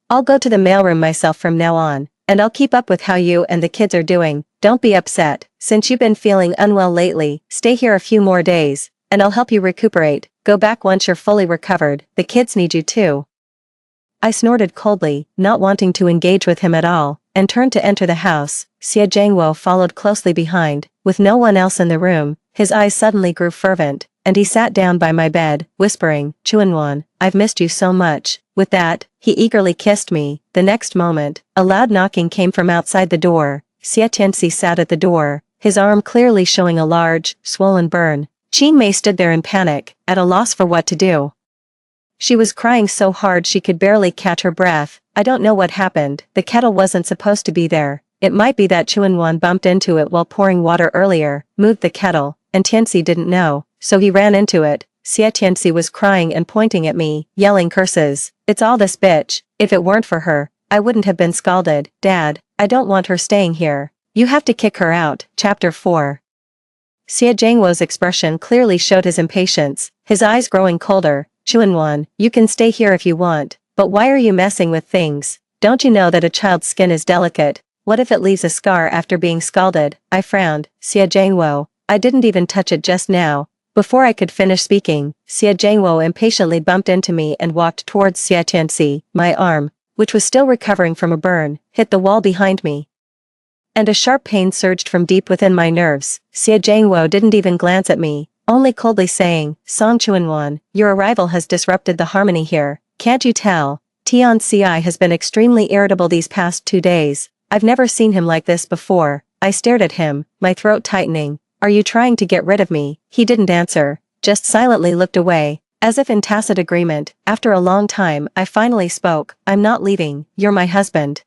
I'll go to the mailroom myself from now on, and I'll keep up with how you and the kids are doing. Don't be upset. Since you've been feeling unwell lately, stay here a few more days, and I'll help you recuperate. Go back once you're fully recovered. The kids need you too. I snorted coldly, not wanting to engage with him at all, and turned to enter the house. Xie Zhengwo followed closely behind. With no one else in the room, his eyes suddenly grew fervent, and he sat down by my bed, whispering, Chuanwan, I've missed you so much. With that, he eagerly kissed me. The next moment, a loud knocking came from outside the door. Xie Tianxi sat at the door, his arm clearly showing a large, swollen burn. Qin Mei stood there in panic, at a loss for what to do. She was crying so hard she could barely catch her breath. I don't know what happened. The kettle wasn't supposed to be there. It might be that Chuanwan bumped into it while pouring water earlier, moved the kettle, and Tianxi didn't know, so he ran into it. Xie Tianxi was crying and pointing at me, yelling curses. It's all this bitch. If it weren't for her, I wouldn't have been scalded. Dad, I don't want her staying here. You have to kick her out. Chapter 4. Xie Zhengwo's expression clearly showed his impatience, his eyes growing colder. Chuanwan, you can stay here if you want, but why are you messing with things? Don't you know that a child's skin is delicate? What if it leaves a scar after being scalded? I frowned. Xie Zhengwo, I didn't even touch it just now. Before I could finish speaking, Xie Zhengwo impatiently bumped into me and walked towards Xie Tianxi. My arm, which was still recovering from a burn, hit the wall behind me. And a sharp pain surged from deep within my nerves. Xie Zhengwo didn't even glance at me, only coldly saying, Song Chuanwan, your arrival has disrupted the harmony here. Can't you tell? Tianxi has been extremely irritable these past 2 days. I've never seen him like this before. I stared at him, my throat tightening. Are you trying to get rid of me? He didn't answer, just silently looked away, as if in tacit agreement. After a long time, I finally spoke. I'm not leaving, you're my husband.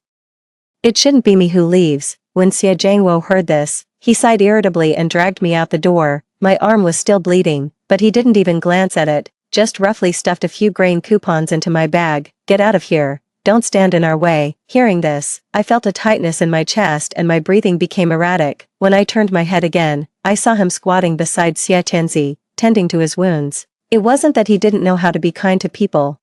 It shouldn't be me who leaves. When Xie Zhengwo heard this, he sighed irritably and dragged me out the door. My arm was still bleeding, but he didn't even glance at it, just roughly stuffed a few grain coupons into my bag. Get out of here. Don't stand in our way. Hearing this, I felt a tightness in my chest and my breathing became erratic. When I turned my head again, I saw him squatting beside Xie Tianxi, tending to his wounds. It wasn't that he didn't know how to be kind to people.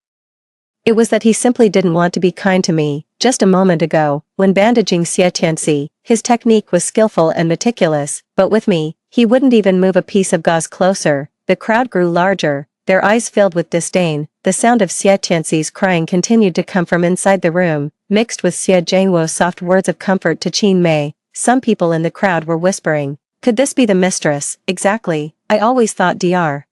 It was that he simply didn't want to be kind to me. Just a moment ago, when bandaging Xie Tianxi, his technique was skillful and meticulous, but with me, he wouldn't even move a piece of gauze closer. The crowd grew larger, their eyes filled with disdain. The sound of Xie Tianxi's crying continued to come from inside the room, mixed with Xie Zhengwo's soft words of comfort to Qin Mei. Some people in the crowd were whispering, could this be the mistress? Exactly, I always thought Dr.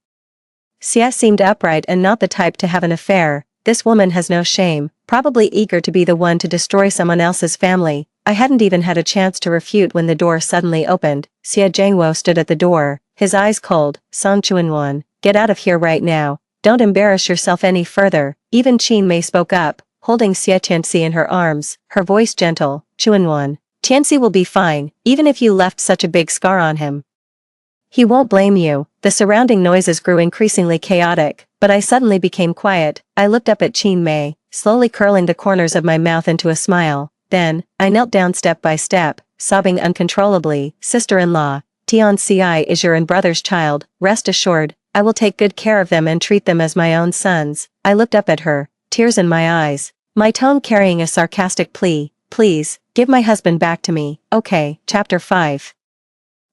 Xie seemed upright and not the type to have an affair. This woman has no shame, probably eager to be the one to destroy someone else's family. I hadn't even had a chance to refute when the door suddenly opened. Xie Zhengwo stood at the door, his eyes cold. Song Chuanwan, get out of here right now. Don't embarrass yourself any further. Even Qin Mei spoke up, holding Xie Tianxi in her arms, her voice gentle. Chuanwan, Tianxi will be fine, even if you left such a big scar on him. He won't blame you. The surrounding noises grew increasingly chaotic, but I suddenly became quiet. I looked up at Qin Mei, slowly curling the corners of my mouth into a smile. Then, I knelt down step by step, sobbing uncontrollably. Sister-in-law, Tianxi is your and brother's child. Rest assured, I will take good care of them and treat them as my own sons. I looked up at her, tears in my eyes, my tone carrying a sarcastic plea. Please, give my husband back to me. Okay. Chapter 5.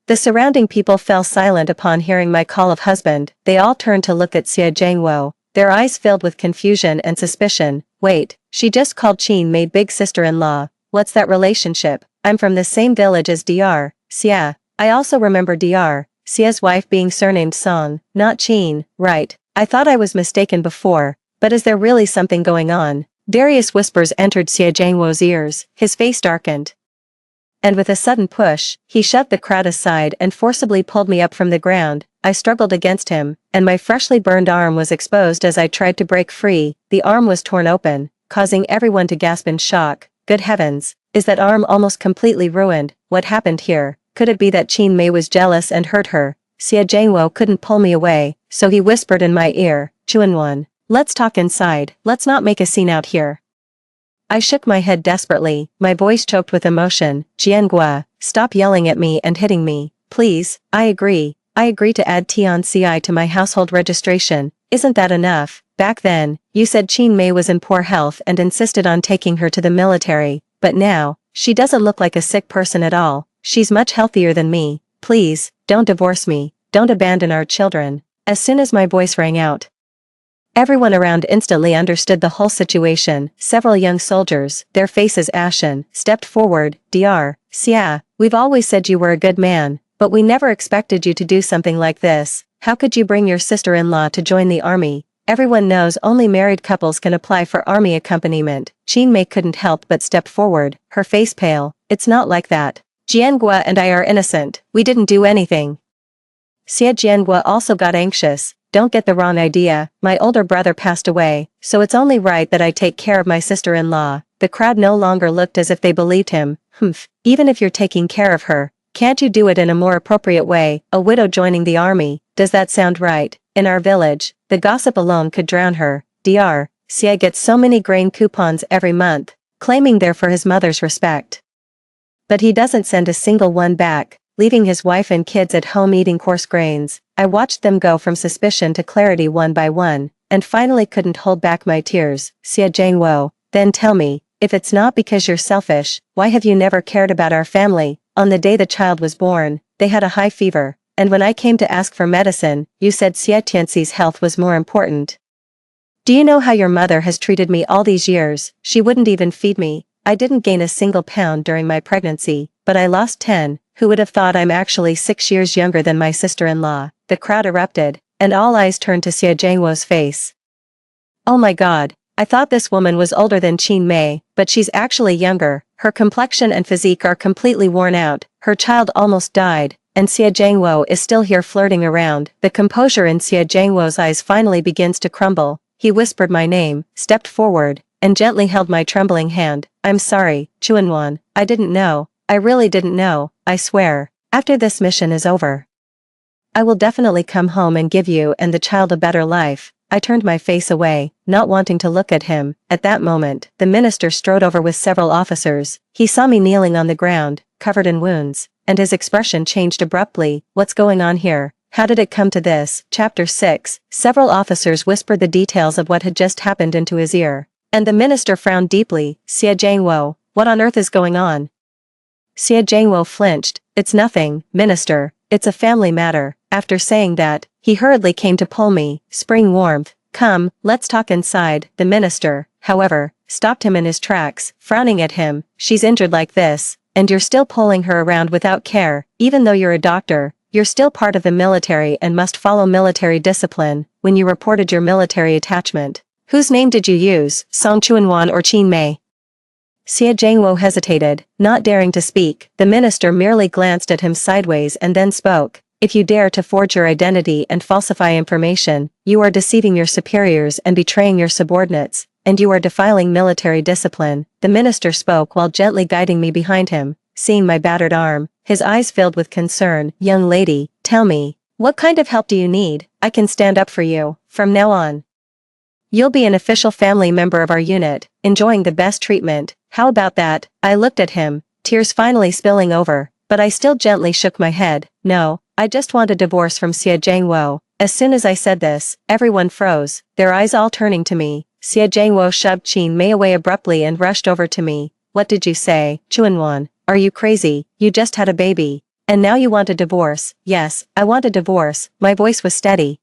The surrounding people fell silent upon hearing my call of husband. They all turned to look at Xie Zhengwo, their eyes filled with confusion and suspicion. Wait, she just called Qin Mei big sister-in-law. What's that relationship? I'm from the same village as Dr. Xie. I also remember Dr. Xie's wife being surnamed Song, not Qin. Right, I thought I was mistaken before, but is there really something going on? Various whispers entered Xie Zhengwo's ears, his face darkened. And with a sudden push, he shoved the crowd aside and forcibly pulled me up from the ground. I struggled against him, and my freshly burned arm was exposed as I tried to break free. The arm was torn open, causing everyone to gasp in shock. Good heavens, Is that arm almost completely ruined? What happened here? Could it be that Qin Mei was jealous and hurt her? Xie Jiangwo couldn't pull me away, so he whispered in my ear, Chuanwan, let's talk inside, let's not make a scene out here. I shook my head desperately, my voice choked with emotion. Jiangua, stop yelling at me and hitting me, please. I agree to add Tianci to my household registration. Isn't that enough? Back then, you said Qin Mei was in poor health and insisted on taking her to the military, but now, she doesn't look like a sick person at all. She's much healthier than me. Please, don't divorce me, don't abandon our children. As soon as my voice rang out, everyone around instantly understood the whole situation. Several young soldiers, their faces ashen, stepped forward. Dr. Xia, we've always said you were a good man, but we never expected you to do something like this. How could you bring your sister-in-law to join the army? Everyone knows only married couples can apply for army accompaniment. Qin Mei couldn't help but step forward, her face pale. It's not like that. Jiangua and I are innocent, we didn't do anything. Xie Jiangua also got anxious. Don't get the wrong idea, my older brother passed away, so it's only right that I take care of my sister-in-law. The crowd no longer looked as if they believed him. Even if you're taking care of her, can't you do it in a more appropriate way? A widow joining the army, does that sound right? In our village, the gossip alone could drown her. Dr. Xie gets so many grain coupons every month, claiming they're for his mother's respect. But he doesn't send a single one back, leaving his wife and kids at home eating coarse grains. I watched them go from suspicion to clarity one by one, and finally couldn't hold back my tears. Xie Jiangwo, then tell me, if it's not because you're selfish, why have you never cared about our family? On the day the child was born, they had a high fever, and when I came to ask for medicine, you said Xie Tianxi's health was more important. Do you know how your mother has treated me all these years? She wouldn't even feed me. I didn't gain a single pound during my pregnancy, but I lost 10. Who would have thought I'm actually 6 years younger than my sister-in-law? The crowd erupted, and all eyes turned to Xie Jiangwo's face. Oh my god, I thought this woman was older than Qin Mei, but she's actually younger. Her complexion and physique are completely worn out, her child almost died, and Xie Jiangwo is still here flirting around. The composure in Xie Jiangwo's eyes finally begins to crumble. He whispered my name, stepped forward, and gently held my trembling hand. I'm sorry, Chuanwan, I didn't know, I really didn't know, I swear. After this mission is over, I will definitely come home and give you and the child a better life. I turned my face away, not wanting to look at him. At that moment, the minister strode over with several officers. He saw me kneeling on the ground, covered in wounds, and his expression changed abruptly. What's going on here? How did it come to this? Chapter 6. Several officers whispered the details of what had just happened into his ear, and the minister frowned deeply. Xie Jiangwo, what on earth is going on? Xie Jiangwo flinched. It's nothing, minister, it's a family matter. After saying that, he hurriedly came to pull me. Spring warmth. Come, let's talk inside. The minister, however, stopped him in his tracks, frowning at him. She's injured like this, and you're still pulling her around without care. Even though you're a doctor, you're still part of the military and must follow military discipline. When you reported your military attachment, whose name did you use, Song Chuanwan or Qin Mei? Xie Jiangwo hesitated, not daring to speak. The minister merely glanced at him sideways and then spoke. If you dare to forge your identity and falsify information, you are deceiving your superiors and betraying your subordinates, and you are defiling military discipline. The minister spoke while gently guiding me behind him. Seeing my battered arm, his eyes filled with concern. Young lady, tell me, what kind of help do you need? I can stand up for you. From now on, you'll be an official family member of our unit, enjoying the best treatment. How about that? I looked at him, tears finally spilling over, but I still gently shook my head. No, I just want a divorce from Xie Jiangwo. As soon as I said this, everyone froze, their eyes all turning to me. Xie Jiangwo shoved Qin Mei away abruptly and rushed over to me. What did you say, Chuanwan? Are you crazy? You just had a baby. And now you want a divorce? Yes, I want a divorce. My voice was steady,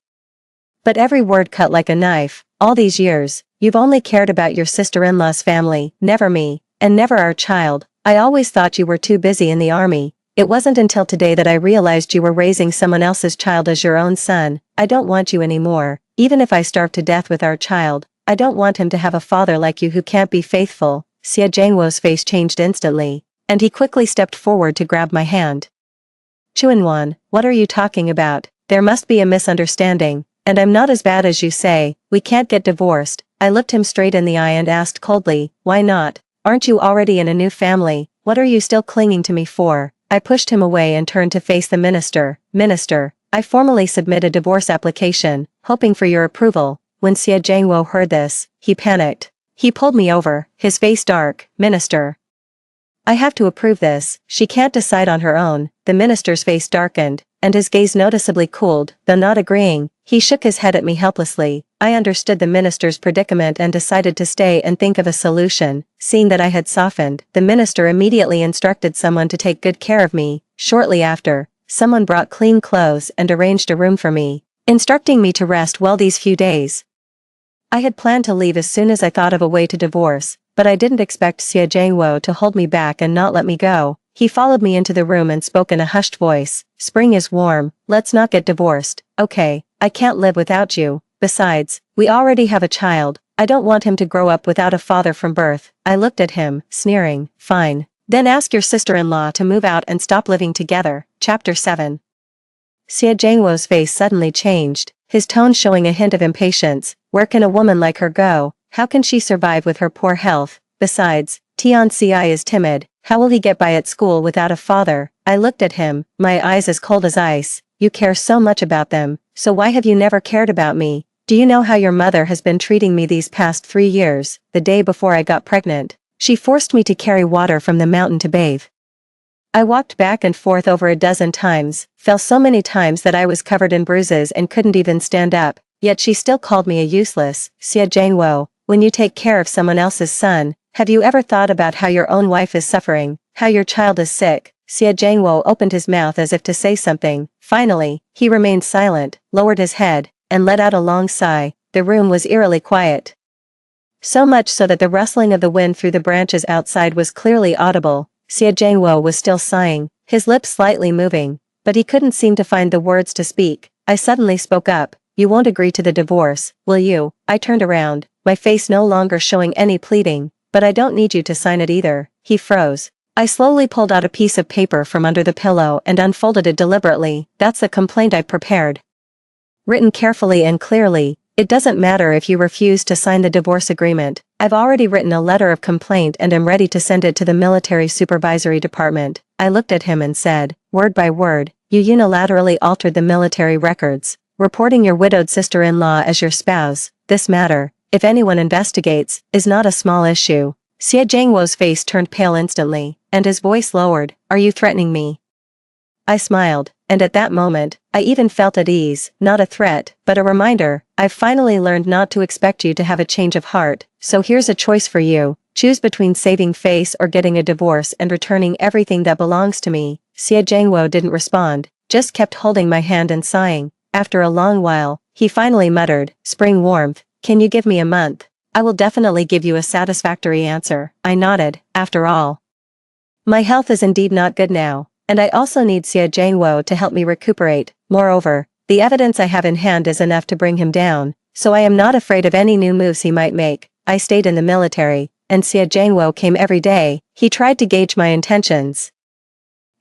but every word cut like a knife. All these years, you've only cared about your sister-in-law's family, never me, and never our child. I always thought you were too busy in the army. It wasn't until today that I realized you were raising someone else's child as your own son. I don't want you anymore. Even if I starve to death with our child, I don't want him to have a father like you who can't be faithful. Xie Jiangwo's face changed instantly, and he quickly stepped forward to grab my hand. Chuanwan, what are you talking about? There must be a misunderstanding, and I'm not as bad as you say. We can't get divorced. I looked him straight in the eye and asked coldly, why not? Aren't you already in a new family? What are you still clinging to me for? I pushed him away and turned to face the minister. Minister, I formally submit a divorce application, hoping for your approval. When Xie Jiangwo heard this, he panicked. He pulled me over, his face dark. Minister, I have to approve this. She can't decide on her own. The minister's face darkened, and his gaze noticeably cooled, though not agreeing. He shook his head at me helplessly. I understood the minister's predicament and decided to stay and think of a solution. Seeing that I had softened, the minister immediately instructed someone to take good care of me. Shortly after, someone brought clean clothes and arranged a room for me, instructing me to rest well these few days. I had planned to leave as soon as I thought of a way to divorce, but I didn't expect Xie Jiangwo to hold me back and not let me go. He followed me into the room and spoke in a hushed voice. Spring is warm, let's not get divorced. Okay, I can't live without you. Besides, we already have a child. I don't want him to grow up without a father from birth. I looked at him, sneering. Fine. Then ask your sister-in-law to move out and stop living together. Chapter 7. Xie Jiangwo's face suddenly changed, his tone showing a hint of impatience. Where can a woman like her go? How can she survive with her poor health? Besides, Tianci is timid. How will he get by at school without a father? I looked at him, my eyes as cold as ice. You care so much about them, so why have you never cared about me? Do you know how your mother has been treating me these past 3 years? The day before I got pregnant, she forced me to carry water from the mountain to bathe. I walked back and forth over a dozen times, fell so many times that I was covered in bruises and couldn't even stand up, yet she still called me a useless. Xie Jiangwo, when you take care of someone else's son, have you ever thought about how your own wife is suffering, how your child is sick? Xie Jiangwo opened his mouth as if to say something. Finally, he remained silent, lowered his head, and let out a long sigh. The room was eerily quiet. So much so that the rustling of the wind through the branches outside was clearly audible. Xie Jiangwo was still sighing, his lips slightly moving, but he couldn't seem to find the words to speak. I suddenly spoke up. You won't agree to the divorce, will you? I turned around, my face no longer showing any pleading. But I don't need you to sign it either. He froze. I slowly pulled out a piece of paper from under the pillow and unfolded it deliberately. That's the complaint I prepared. Written carefully and clearly, it doesn't matter if you refuse to sign the divorce agreement. I've already written a letter of complaint and am ready to send it to the military supervisory department. I looked at him and said, word by word, you unilaterally altered the military records, reporting your widowed sister-in-law as your spouse. This matter, if anyone investigates, is not a small issue. Xie Jiangwo's face turned pale instantly, and his voice lowered. Are you threatening me? I smiled, and at that moment, I even felt at ease, not a threat, but a reminder. I've finally learned not to expect you to have a change of heart, so here's a choice for you. Choose between saving face or getting a divorce and returning everything that belongs to me. Xie Jiangwo didn't respond, just kept holding my hand and sighing. After a long while, he finally muttered, spring warmth. Can you give me a month? I will definitely give you a satisfactory answer. I nodded. After all, my health is indeed not good now, and I also need Xie Jiangwo to help me recuperate. Moreover, the evidence I have in hand is enough to bring him down, so I am not afraid of any new moves he might make. I stayed in the military, and Xie Jiangwo came every day. He tried to gauge my intentions.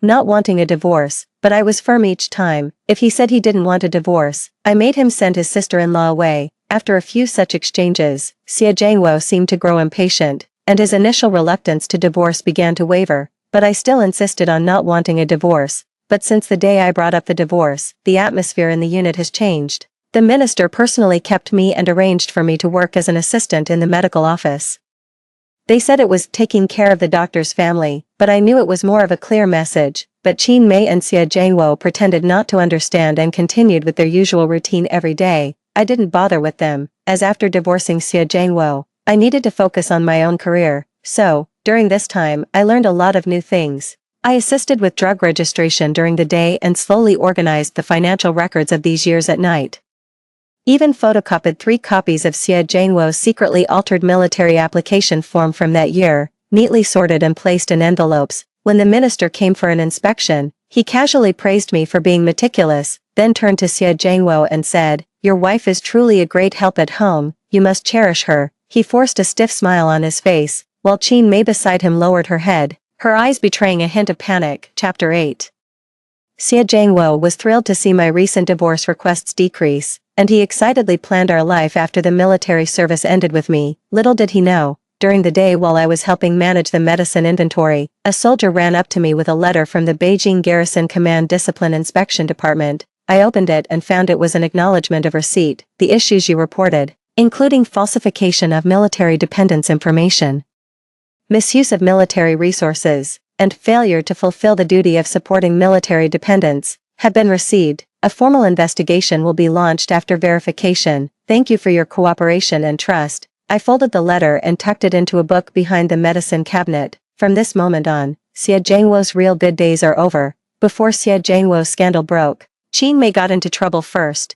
Not wanting a divorce, but I was firm each time. If he said he didn't want a divorce, I made him send his sister-in-law away. After a few such exchanges, Xie Jiangwo seemed to grow impatient, and his initial reluctance to divorce began to waver, but I still insisted on not wanting a divorce. But since the day I brought up the divorce, the atmosphere in the unit has changed. The minister personally kept me and arranged for me to work as an assistant in the medical office. They said it was taking care of the doctor's family, but I knew it was more of a clear message. But Qin Mei and Xie Jiangwo pretended not to understand and continued with their usual routine every day. I didn't bother with them, as after divorcing Xie Jiangwo, I needed to focus on my own career. So, during this time, I learned a lot of new things. I assisted with drug registration during the day and slowly organized the financial records of these years at night. Even photocopied 3 copies of Xie Jiangwo's secretly altered military application form from that year, neatly sorted and placed in envelopes. When the minister came for an inspection, he casually praised me for being meticulous, then turned to Xie Jiangwo and said, your wife is truly a great help at home, you must cherish her. He forced a stiff smile on his face, while Qin Mei beside him lowered her head, her eyes betraying a hint of panic. Chapter 8. Xie Jiangwo was thrilled to see my recent divorce requests decrease, and he excitedly planned our life after the military service ended with me. Little did he know, during the day while I was helping manage the medicine inventory, a soldier ran up to me with a letter from the Beijing Garrison Command Discipline Inspection Department. I opened it and found it was an acknowledgement of receipt, the issues you reported, including falsification of military dependence information, misuse of military resources, and failure to fulfill the duty of supporting military dependents, have been received. A formal investigation will be launched after verification. Thank you for your cooperation and trust. I folded the letter and tucked it into a book behind the medicine cabinet. From this moment on, Xie Jiangwo's real good days are over. Before Xie Jiangwo's scandal broke, Qin Mei got into trouble first.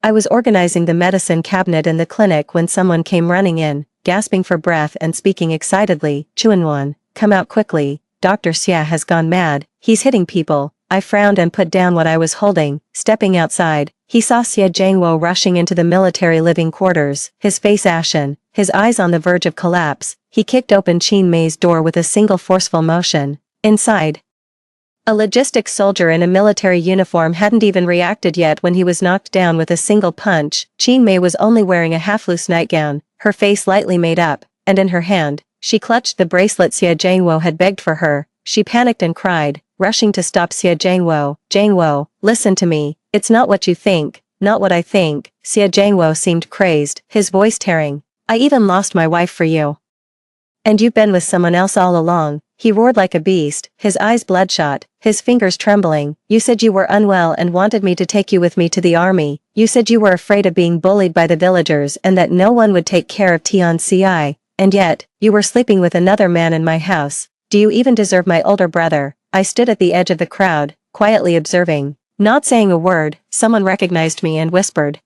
I was organizing the medicine cabinet in the clinic when someone came running in, gasping for breath and speaking excitedly. Chuanwan, come out quickly, Dr. Xia has gone mad, he's hitting people. I frowned and put down what I was holding. Stepping outside, he saw Xie Jiangwo rushing into the military living quarters, his face ashen, his eyes on the verge of collapse. He kicked open Qin Mei's door with a single forceful motion. Inside, a logistics soldier in a military uniform hadn't even reacted yet when he was knocked down with a single punch. Qin Mei was only wearing a half-loose nightgown, her face lightly made up, and in her hand, she clutched the bracelet Xie Jiangwo had begged for her. She panicked and cried, rushing to stop Xie Jiangwo. Jiangwo, listen to me, it's not what you think, not what I think. Xie Jiangwo seemed crazed, his voice tearing. I even lost my wife for you. And you've been with someone else all along. He roared like a beast, his eyes bloodshot, his fingers trembling. You said you were unwell and wanted me to take you with me to the army. You said you were afraid of being bullied by the villagers and that no one would take care of Tian Ci. And yet, you were sleeping with another man in my house. Do you even deserve my older brother? I stood at the edge of the crowd, quietly observing. Not saying a word, someone recognized me and whispered.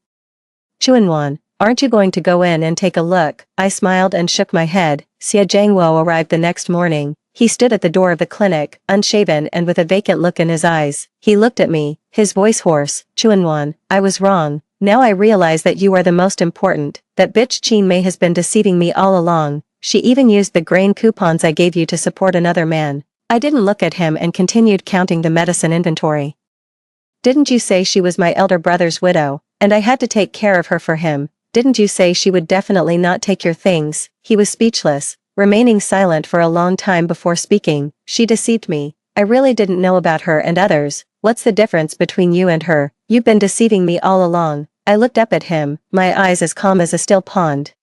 Chuanwan, aren't you going to go in and take a look? I smiled and shook my head. Xie Jiangwo arrived the next morning. He stood at the door of the clinic, unshaven and with a vacant look in his eyes. He looked at me, his voice hoarse. Chuanwan, I was wrong. Now I realize that you are the most important. That bitch Qin Mei has been deceiving me all along. She even used the grain coupons I gave you to support another man. I didn't look at him and continued counting the medicine inventory. Didn't you say she was my elder brother's widow, and I had to take care of her for him? Didn't you say she would definitely not take your things? He was speechless, remaining silent for a long time before speaking. She deceived me. I really didn't know about her and others. What's the difference between you and her? You've been deceiving me all along. I looked up at him, my eyes as calm as a still pond.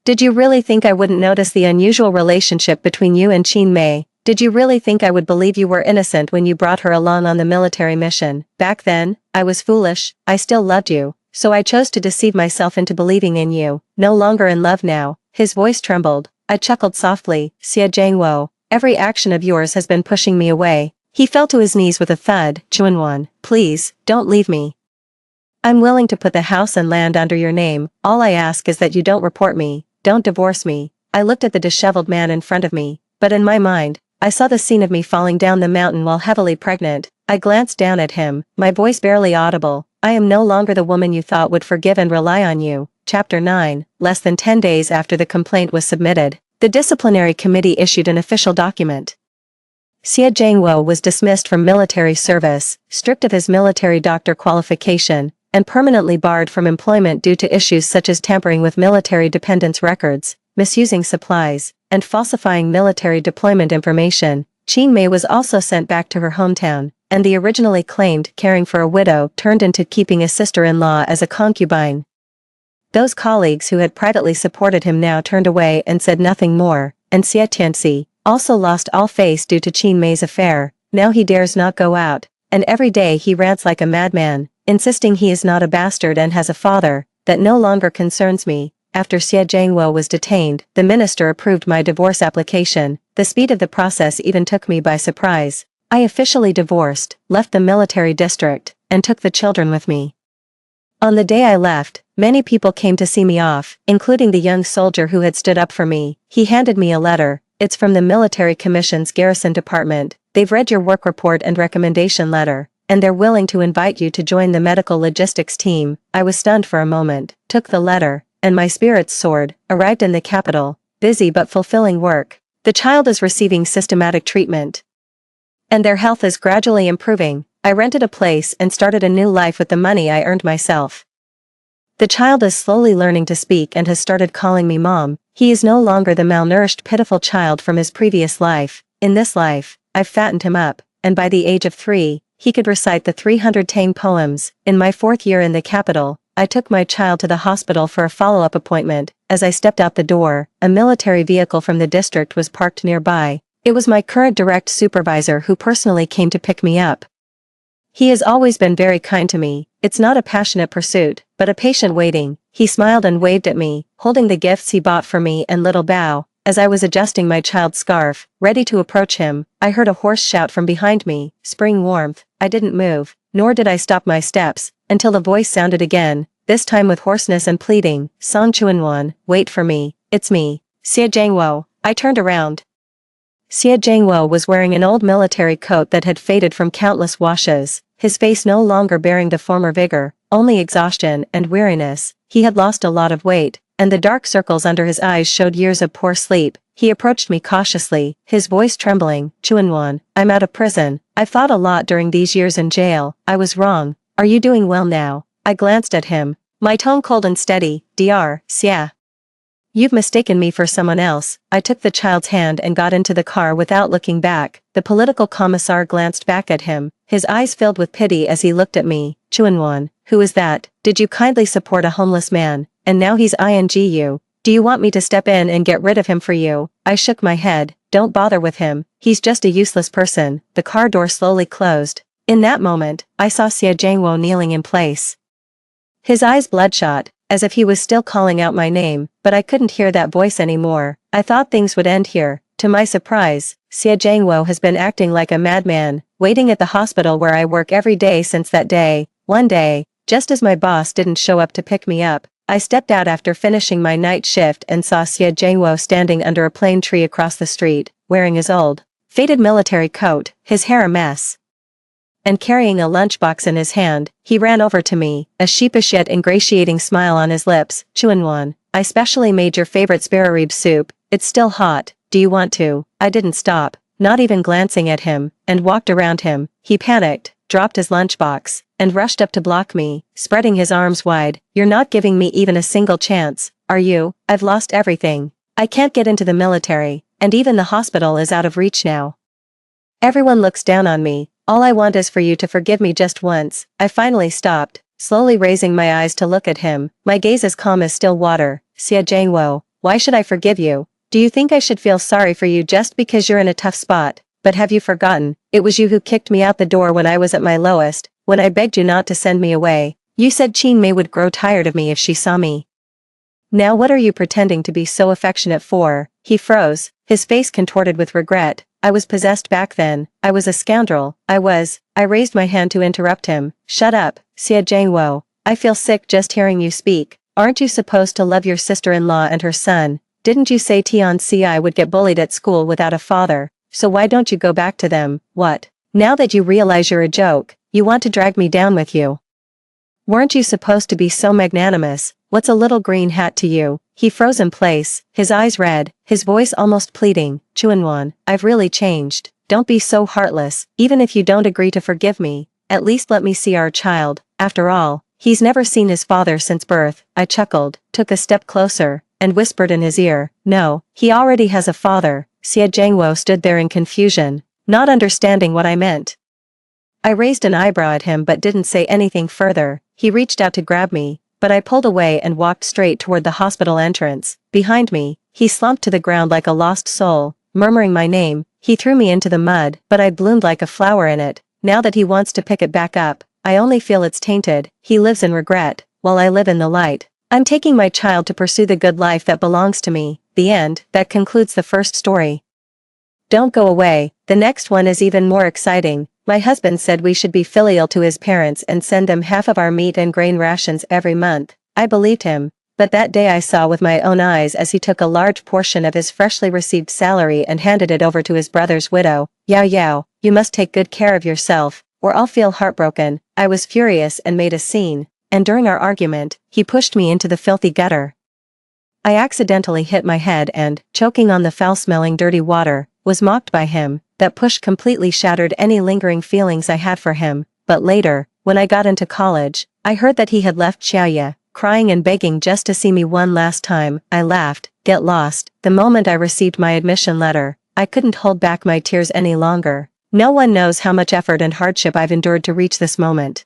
Did you really think I wouldn't notice the unusual relationship between you and Qin Mei? Did you really think I would believe you were innocent when you brought her along on the military mission? Back then, I was foolish. I still loved you, so I chose to deceive myself into believing in you. No longer in love now. His voice trembled. I chuckled softly. Xie Jiangwo, every action of yours has been pushing me away. He fell to his knees with a thud. Chuanwan, please, don't leave me. I'm willing to put the house and land under your name. All I ask is that you don't report me. Don't divorce me. I looked at the disheveled man in front of me, but in my mind, I saw the scene of me falling down the mountain while heavily pregnant. I glanced down at him, my voice barely audible. I am no longer the woman you thought would forgive and rely on you. Chapter 9, less than 10 days after the complaint was submitted, the disciplinary committee issued an official document. Xie Jiangwo was dismissed from military service, stripped of his military doctor qualification, and permanently barred from employment due to issues such as tampering with military dependence records, misusing supplies, and falsifying military deployment information. Qin Mei was also sent back to her hometown, and the originally claimed caring for a widow turned into keeping a sister-in-law as a concubine. Those colleagues who had privately supported him now turned away and said nothing more, and Xie Tianxi also lost all face due to Qin Mei's affair. Now he dares not go out, and every day he rants like a madman, insisting he is not a bastard and has a father. That no longer concerns me. After Xie Jiangwo was detained, the minister approved my divorce application. The speed of the process even took me by surprise. I officially divorced, left the military district, and took the children with me. On the day I left, many people came to see me off, including the young soldier who had stood up for me. He handed me a letter. It's from the Military Commission's Garrison Department. They've read your work report and recommendation letter, and they're willing to invite you to join the medical logistics team. I was stunned for a moment, took the letter, and my spirits soared. Arrived in the capital, busy but fulfilling work. The child is receiving systematic treatment, and their health is gradually improving. I rented a place and started a new life with the money I earned myself. The child is slowly learning to speak and has started calling me mom. He is no longer the malnourished pitiful child from his previous life. In this life, I've fattened him up, and by the age of 3, he could recite the 300 Tang poems. In my 4th year in the capital, I took my child to the hospital for a follow-up appointment. As I stepped out the door, a military vehicle from the district was parked nearby. It was my current direct supervisor who personally came to pick me up. He has always been very kind to me. It's not a passionate pursuit, but a patient waiting. He smiled and waved at me, holding the gifts he bought for me and little bow. As I was adjusting my child's scarf, ready to approach him, I heard a hoarse shout from behind me, spring warmth. I didn't move, nor did I stop my steps, until the voice sounded again, this time with hoarseness and pleading, Song Chuanwan, wait for me, it's me, Xie Jiangwo. I turned around. Xie Jiangwo was wearing an old military coat that had faded from countless washes, his face no longer bearing the former vigor, only exhaustion and weariness. He had lost a lot of weight, and the dark circles under his eyes showed years of poor sleep. He approached me cautiously, his voice trembling, Chuanwan, I'm out of prison. I've thought a lot during these years in jail. I was wrong. Are you doing well now? I glanced at him, my tone cold and steady, Dr. Xia. You've mistaken me for someone else. I took the child's hand and got into the car without looking back. The political commissar glanced back at him, his eyes filled with pity as he looked at me. Chuanwan, who is that? Did you kindly support a homeless man, and now he's ing you? Do you want me to step in and get rid of him for you? I shook my head. Don't bother with him, he's just a useless person. The car door slowly closed. In that moment, I saw Xie Jiangwo kneeling in place. His eyes bloodshot, as if he was still calling out my name, but I couldn't hear that voice anymore. I thought things would end here. To my surprise, Xie Jiangwo has been acting like a madman, waiting at the hospital where I work every day since that day. One day, just as my boss didn't show up to pick me up, I stepped out after finishing my night shift and saw Xie Jiangwo standing under a plane tree across the street, wearing his old, faded military coat, his hair a mess, and carrying a lunchbox in his hand. He ran over to me, a sheepish yet ingratiating smile on his lips. Chuanwan, I specially made your favorite sparrow rib soup. It's still hot. Do you want to? I didn't stop, not even glancing at him, and walked around him. He panicked, dropped his lunchbox, and rushed up to block me, spreading his arms wide. You're not giving me even a single chance, are you? I've lost everything. I can't get into the military, and even the hospital is out of reach now. Everyone looks down on me. All I want is for you to forgive me just once. I finally stopped, slowly raising my eyes to look at him, my gaze as calm as still water. Xie Jiangwo, why should I forgive you? Do you think I should feel sorry for you just because you're in a tough spot? But have you forgotten? It was you who kicked me out the door when I was at my lowest, when I begged you not to send me away. You said Qin Mei would grow tired of me if she saw me. Now what are you pretending to be so affectionate for? He froze, his face contorted with regret. I was possessed back then. I was a scoundrel. I raised my hand to interrupt him. Shut up, Xie Jiangwo. I feel sick just hearing you speak. Aren't you supposed to love your sister-in-law and her son? Didn't you say Tian Ci would get bullied at school without a father? So why don't you go back to them? What? Now that you realize you're a joke, you want to drag me down with you? Weren't you supposed to be so magnanimous? What's a little green hat to you? He froze in place, his eyes red, his voice almost pleading. Chuanwan, I've really changed. Don't be so heartless. Even if you don't agree to forgive me, at least let me see our child. After all, he's never seen his father since birth. I chuckled, took a step closer, and whispered in his ear, no, he already has a father. Xie Jiangwo stood there in confusion, not understanding what I meant. I raised an eyebrow at him but didn't say anything further. He reached out to grab me, but I pulled away and walked straight toward the hospital entrance. Behind me, he slumped to the ground like a lost soul, murmuring my name. He threw me into the mud, but I bloomed like a flower in it. Now that he wants to pick it back up, I only feel it's tainted. He lives in regret, while I live in the light. I'm taking my child to pursue the good life that belongs to me. The end. That concludes the first story. Don't go away, the next one is even more exciting. My husband said we should be filial to his parents and send them half of our meat and grain rations every month. I believed him, but that day I saw with my own eyes as he took a large portion of his freshly received salary and handed it over to his brother's widow. Yao Yao, you must take good care of yourself, or I'll feel heartbroken. I was furious and made a scene, and during our argument, he pushed me into the filthy gutter. I accidentally hit my head and, choking on the foul-smelling dirty water, was mocked by him. That push completely shattered any lingering feelings I had for him, but later, when I got into college, I heard that he had left Xiaoye. crying and begging just to see me one last time. I laughed. Get lost. The moment I received my admission letter, I couldn't hold back my tears any longer. No one knows how much effort and hardship I've endured to reach this moment.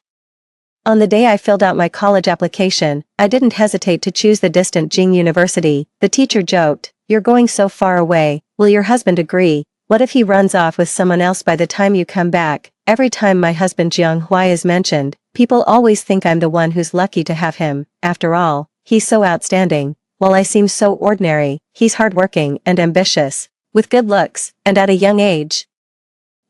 On the day I filled out my college application, I didn't hesitate to choose the distant Jing University. The teacher joked, "You're going so far away, will your husband agree? What if he runs off with someone else by the time you come back?" Every time my husband Jiang Huai is mentioned, people always think I'm the one who's lucky to have him. After all, he's so outstanding. While I seem so ordinary, he's hardworking and ambitious, with good looks, and at a young age.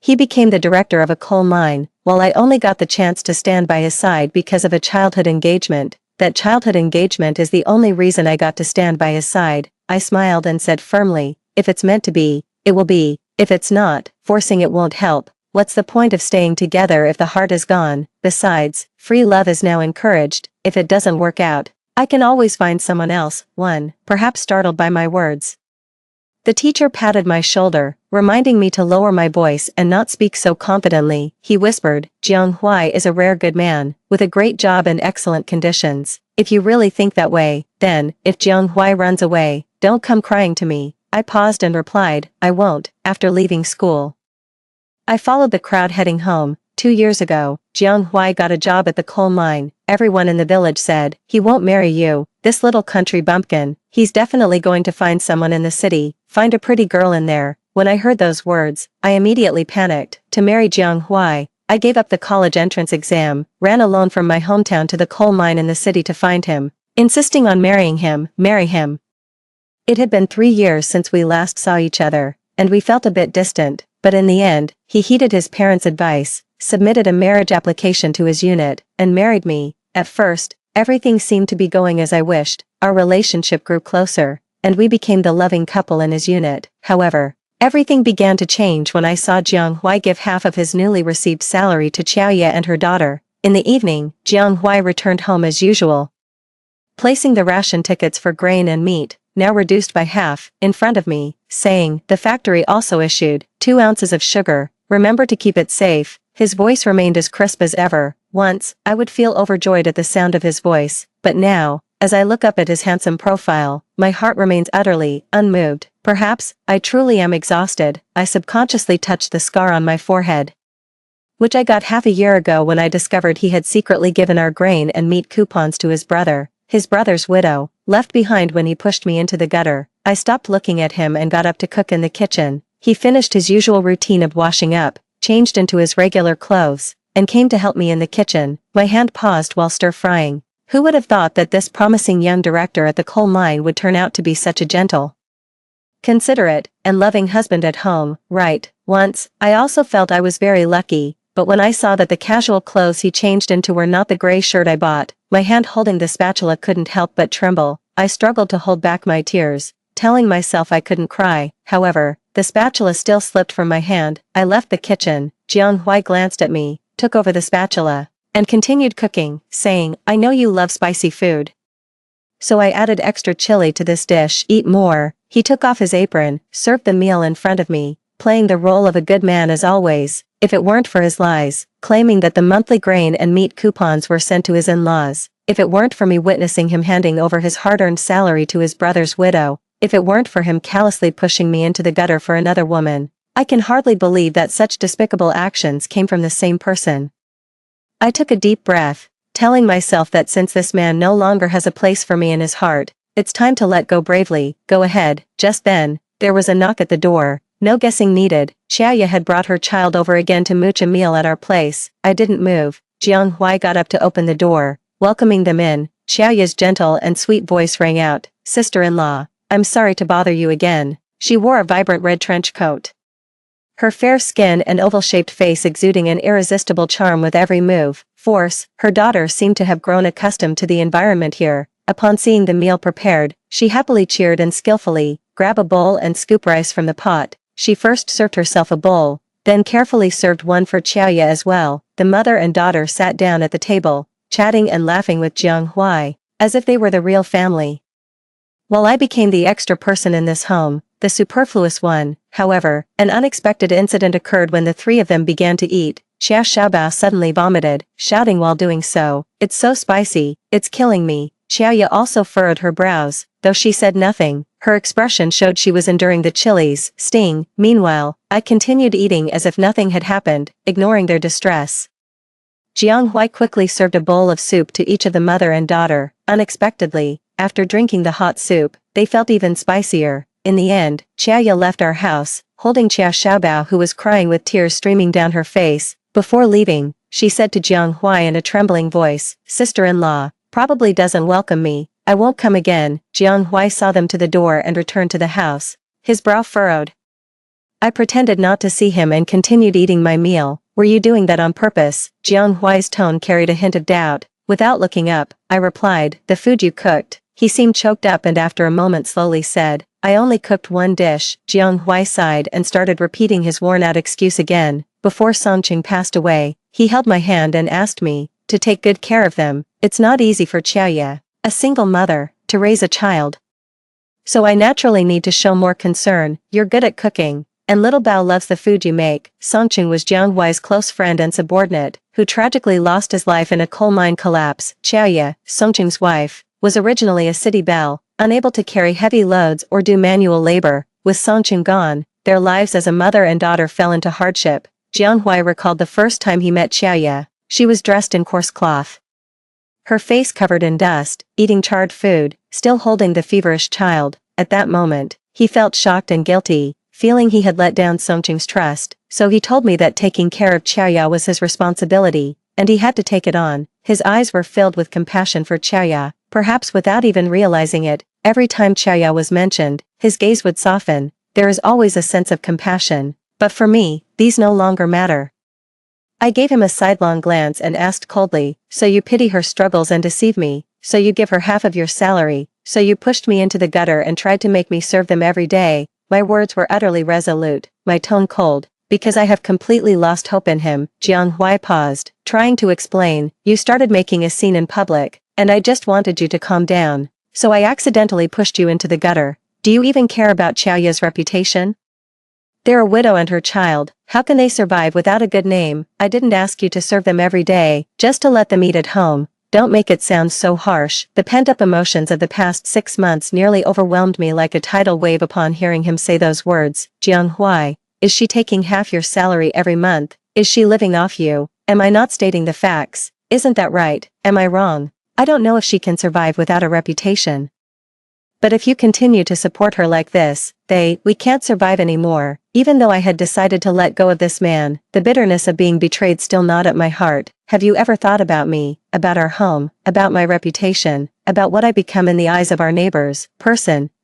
He became the director of a coal mine, while I only got the chance to stand by his side because of a childhood engagement. That childhood engagement is the only reason I got to stand by his side. I smiled and said firmly, "If it's meant to be, it will be. If it's not, forcing it won't help. What's the point of staying together if the heart is gone? Besides, free love is now encouraged. If it doesn't work out, I can always find someone else." Perhaps startled by my words. The teacher patted my shoulder, reminding me to lower my voice and not speak so confidently. He whispered, "Jiang Huai is a rare good man, with a great job and excellent conditions. If you really think that way, then, if Jiang Huai runs away, don't come crying to me." I paused and replied, "I won't." After leaving school, I followed the crowd heading home. 2 years ago, Jiang Huai got a job at the coal mine. Everyone in the village said, "He won't marry you, this little country bumpkin. He's definitely going to find someone in the city, find a pretty girl in there." When I heard those words, I immediately panicked. To marry Jiang Huai, I gave up the college entrance exam, ran alone from my hometown to the coal mine in the city to find him, insisting on marrying him, marry him. It had been 3 years since we last saw each other, and we felt a bit distant, but in the end, he heeded his parents' advice, submitted a marriage application to his unit, and married me. At first, everything seemed to be going as I wished. Our relationship grew closer, and we became the loving couple in his unit. However, everything began to change when I saw Jiang Huai give half of his newly received salary to Xiaoye and her daughter. In the evening, Jiang Huai returned home as usual, placing the ration tickets for grain and meat, now reduced by half, in front of me, saying, "The factory also issued 2 ounces of sugar, remember to keep it safe." His voice remained as crisp as ever. Once, I would feel overjoyed at the sound of his voice, but now, as I look up at his handsome profile, my heart remains utterly unmoved. Perhaps, I truly am exhausted. I subconsciously touched the scar on my forehead, which I got half a year ago when I discovered he had secretly given our grain and meat coupons to his brother's widow, left behind when he pushed me into the gutter. I stopped looking at him and got up to cook in the kitchen. He finished his usual routine of washing up, changed into his regular clothes, and came to help me in the kitchen. My hand paused while stir-frying. Who would have thought that this promising young director at the coal mine would turn out to be such a gentle, considerate, and loving husband at home, right? Once, I also felt I was very lucky, but when I saw that the casual clothes he changed into were not the gray shirt I bought, my hand holding the spatula couldn't help but tremble. I struggled to hold back my tears, telling myself I couldn't cry. However, the spatula still slipped from my hand. I left the kitchen. Jiang Huai glanced at me, took over the spatula, and continued cooking, saying, "I know you love spicy food, so I added extra chili to this dish. Eat more." He took off his apron, served the meal in front of me, playing the role of a good man as always. If it weren't for his lies, claiming that the monthly grain and meat coupons were sent to his in-laws, if it weren't for me witnessing him handing over his hard-earned salary to his brother's widow, if it weren't for him callously pushing me into the gutter for another woman, I can hardly believe that such despicable actions came from the same person. I took a deep breath, telling myself that since this man no longer has a place for me in his heart, it's time to let go bravely. Go ahead. Just then, there was a knock at the door. No guessing needed. Xiaoye had brought her child over again to mooch a meal at our place. I didn't move. Jiang Huai got up to open the door, welcoming them in. Xiaoye's gentle and sweet voice rang out, "Sister-in-law, I'm sorry to bother you again." She wore a vibrant red trench coat, her fair skin and oval-shaped face exuding an irresistible charm with every move. Her daughter seemed to have grown accustomed to the environment here. Upon seeing the meal prepared, she happily cheered and skillfully grabbed a bowl and scoop rice from the pot. She first served herself a bowl, then carefully served one for Xiaoye as well. The mother and daughter sat down at the table, chatting and laughing with Jiang Huai, as if they were the real family. While I became the extra person in this home, the superfluous one, however, an unexpected incident occurred when the 3 of them began to eat. Xia Xiaobao suddenly vomited, shouting while doing so, "It's so spicy, it's killing me." Xiaoya also furrowed her brows, though she said nothing. Her expression showed she was enduring the chili's sting. Meanwhile, I continued eating as if nothing had happened, ignoring their distress. Jiang Hui quickly served a bowl of soup to each of the mother and daughter. Unexpectedly, after drinking the hot soup, they felt even spicier. In the end, Xiaoya left our house, holding Xia Xiaobao, who was crying with tears streaming down her face. Before leaving, she said to Jiang Hui in a trembling voice, "Sister-in-law probably doesn't welcome me. I won't come again." Jiang Hui saw them to the door and returned to the house. His brow furrowed. I pretended not to see him and continued eating my meal. "Were you doing that on purpose?" Jiang Hui's tone carried a hint of doubt. Without looking up, I replied, "The food you cooked." He seemed choked up and after a moment slowly said, "I only cooked one dish." Jiang Hui sighed and started repeating his worn-out excuse again. Before Songqing passed away, he held my hand and asked me to take good care of them. It's not easy for Xiaoya, a single mother, to raise a child. So I naturally need to show more concern. You're good at cooking, and little Bao loves the food you make." Songqing was Jiang Hui's close friend and subordinate, who tragically lost his life in a coal mine collapse. Xiaoya, Songqing's wife, was originally a city belle, unable to carry heavy loads or do manual labor. With Songqing gone, their lives as a mother and daughter fell into hardship. Jiang Hui recalled the first time he met Xiaoya. She was dressed in coarse cloth, her face covered in dust, eating charred food, still holding the feverish child. At that moment, he felt shocked and guilty, feeling he had let down Songqing's trust, so he told me that taking care of Xiaoya was his responsibility, and he had to take it on. His eyes were filled with compassion for Xiaoya, perhaps without even realizing it. Every time Xiaoya was mentioned, his gaze would soften. There is always a sense of compassion, but for me, these no longer matter. I gave him a sidelong glance and asked coldly, "So you pity her struggles and deceive me? So you give her half of your salary? So you pushed me into the gutter and tried to make me serve them every day?" My words were utterly resolute, my tone cold, because I have completely lost hope in him. Jiang Hui paused, trying to explain, "You started making a scene in public, and I just wanted you to calm down. So I accidentally pushed you into the gutter. Do you even care about Xiaoya's reputation? They're a widow and her child. How can they survive without a good name? I didn't ask you to serve them every day, just to let them eat at home. Don't make it sound so harsh." The pent-up emotions of the past 6 months nearly overwhelmed me like a tidal wave upon hearing him say those words. "Jiang Hui, is she taking half your salary every month? Is she living off you? Am I not stating the facts? Isn't that right? Am I wrong? I don't know if she can survive without a reputation. But if you continue to support her like this, we can't survive anymore." Even though I had decided to let go of this man, the bitterness of being betrayed still gnawed at my heart. "Have you ever thought about me, about our home, about my reputation, about what I become in the eyes of our neighbors?"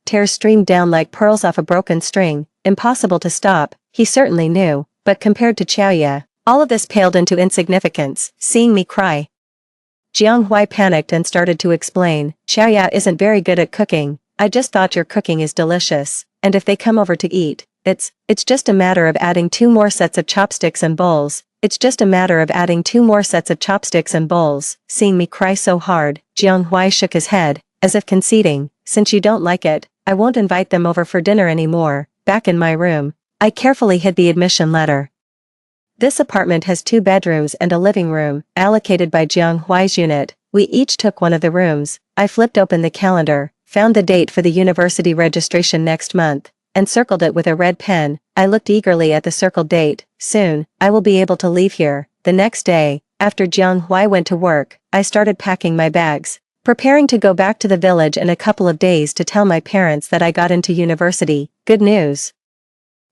Tears streamed down like pearls off a broken string, impossible to stop. He certainly knew, but compared to Xiaoya, all of this paled into insignificance. Seeing me cry, Jiang Hui panicked and started to explain, "Xiaoya isn't very good at cooking. I just thought your cooking is delicious, and if they come over to eat, it's just a matter of adding 2 more sets of chopsticks and bowls. It's just a matter of adding 2 more sets of chopsticks and bowls." Seeing me cry so hard, Jiang Hui shook his head, as if conceding, "Since you don't like it, I won't invite them over for dinner anymore." Back in my room, I carefully hid the admission letter. This apartment has 2 bedrooms and a living room, allocated by Jiang Hui's unit. We each took one of the rooms. I flipped open the calendar, found the date for the university registration next month, and circled it with a red pen. I looked eagerly at the circled date. Soon, I will be able to leave here. The next day, after Jiang Hui went to work, I started packing my bags, preparing to go back to the village in a couple of days to tell my parents that I got into university. Good news.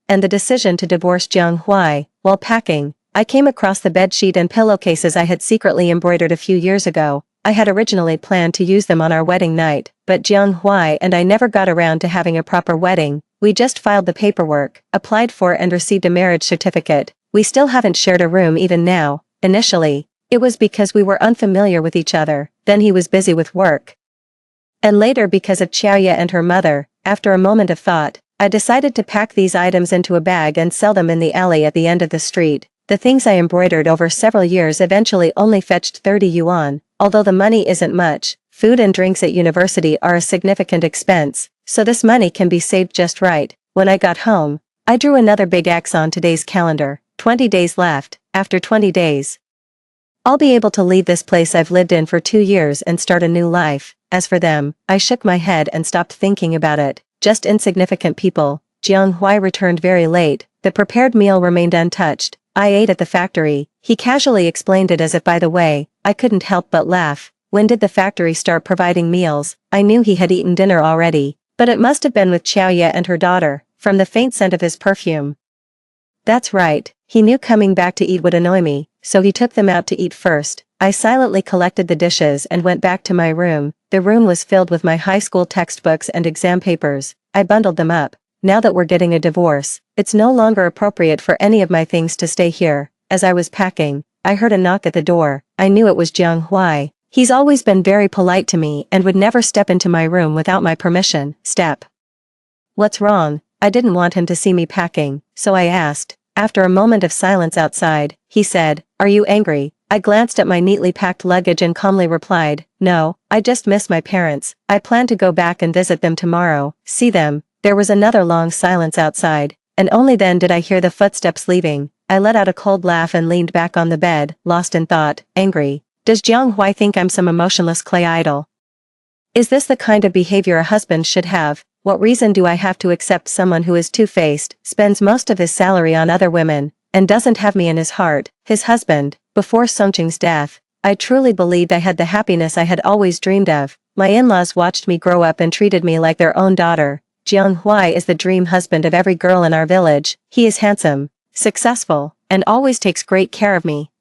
And the decision to divorce Jiang Hui. While packing, I came across the bedsheet and pillowcases I had secretly embroidered a few years ago. I had originally planned to use them on our wedding night, but Jiang Hui and I never got around to having a proper wedding. We just filed the paperwork, applied for and received a marriage certificate. We still haven't shared a room even now. Initially, it was because we were unfamiliar with each other, then he was busy with work. And later because of Xiaoya and her mother. After a moment of thought, I decided to pack these items into a bag and sell them in the alley at the end of the street. The things I embroidered over several years eventually only fetched 30 yuan. Although the money isn't much, food and drinks at university are a significant expense, so this money can be saved just right. When I got home, I drew another big X on today's calendar. 20 days left. After 20 days, I'll be able to leave this place I've lived in for 2 years and start a new life. As for them, I shook my head and stopped thinking about it. Just insignificant people. Jiang Huai returned very late. The prepared meal remained untouched. I ate at the factory. He casually explained it as if by the way. I couldn't help but laugh. When did the factory start providing meals? I knew he had eaten dinner already. But it must have been with Xiaoya and her daughter, from the faint scent of his perfume. That's right. He knew coming back to eat would annoy me, so he took them out to eat first. I silently collected the dishes and went back to my room. The room was filled with my high school textbooks and exam papers. I bundled them up. Now that we're getting a divorce, it's no longer appropriate for any of my things to stay here. As I was packing, I heard a knock at the door. I knew it was Jiang Huai. He's always been very polite to me and would never step into my room without my permission. Step. What's wrong? I didn't want him to see me packing, so I asked. After a moment of silence outside, he said, "Are you angry?" I glanced at my neatly packed luggage and calmly replied, "No, I just miss my parents. I plan to go back and visit them tomorrow, see them." There was another long silence outside, and only then did I hear the footsteps leaving. I let out a cold laugh and leaned back on the bed, lost in thought. Angry. Does Jiang Huai think I'm some emotionless clay idol? Is this the kind of behavior a husband should have? What reason do I have to accept someone who is two-faced, spends most of his salary on other women, and doesn't have me in his heart, his husband? Before Songqing's death, I truly believed I had the happiness I had always dreamed of. My in-laws watched me grow up and treated me like their own daughter. Jiang Huai is the dream husband of every girl in our village. He is handsome, successful, and always takes great care of me.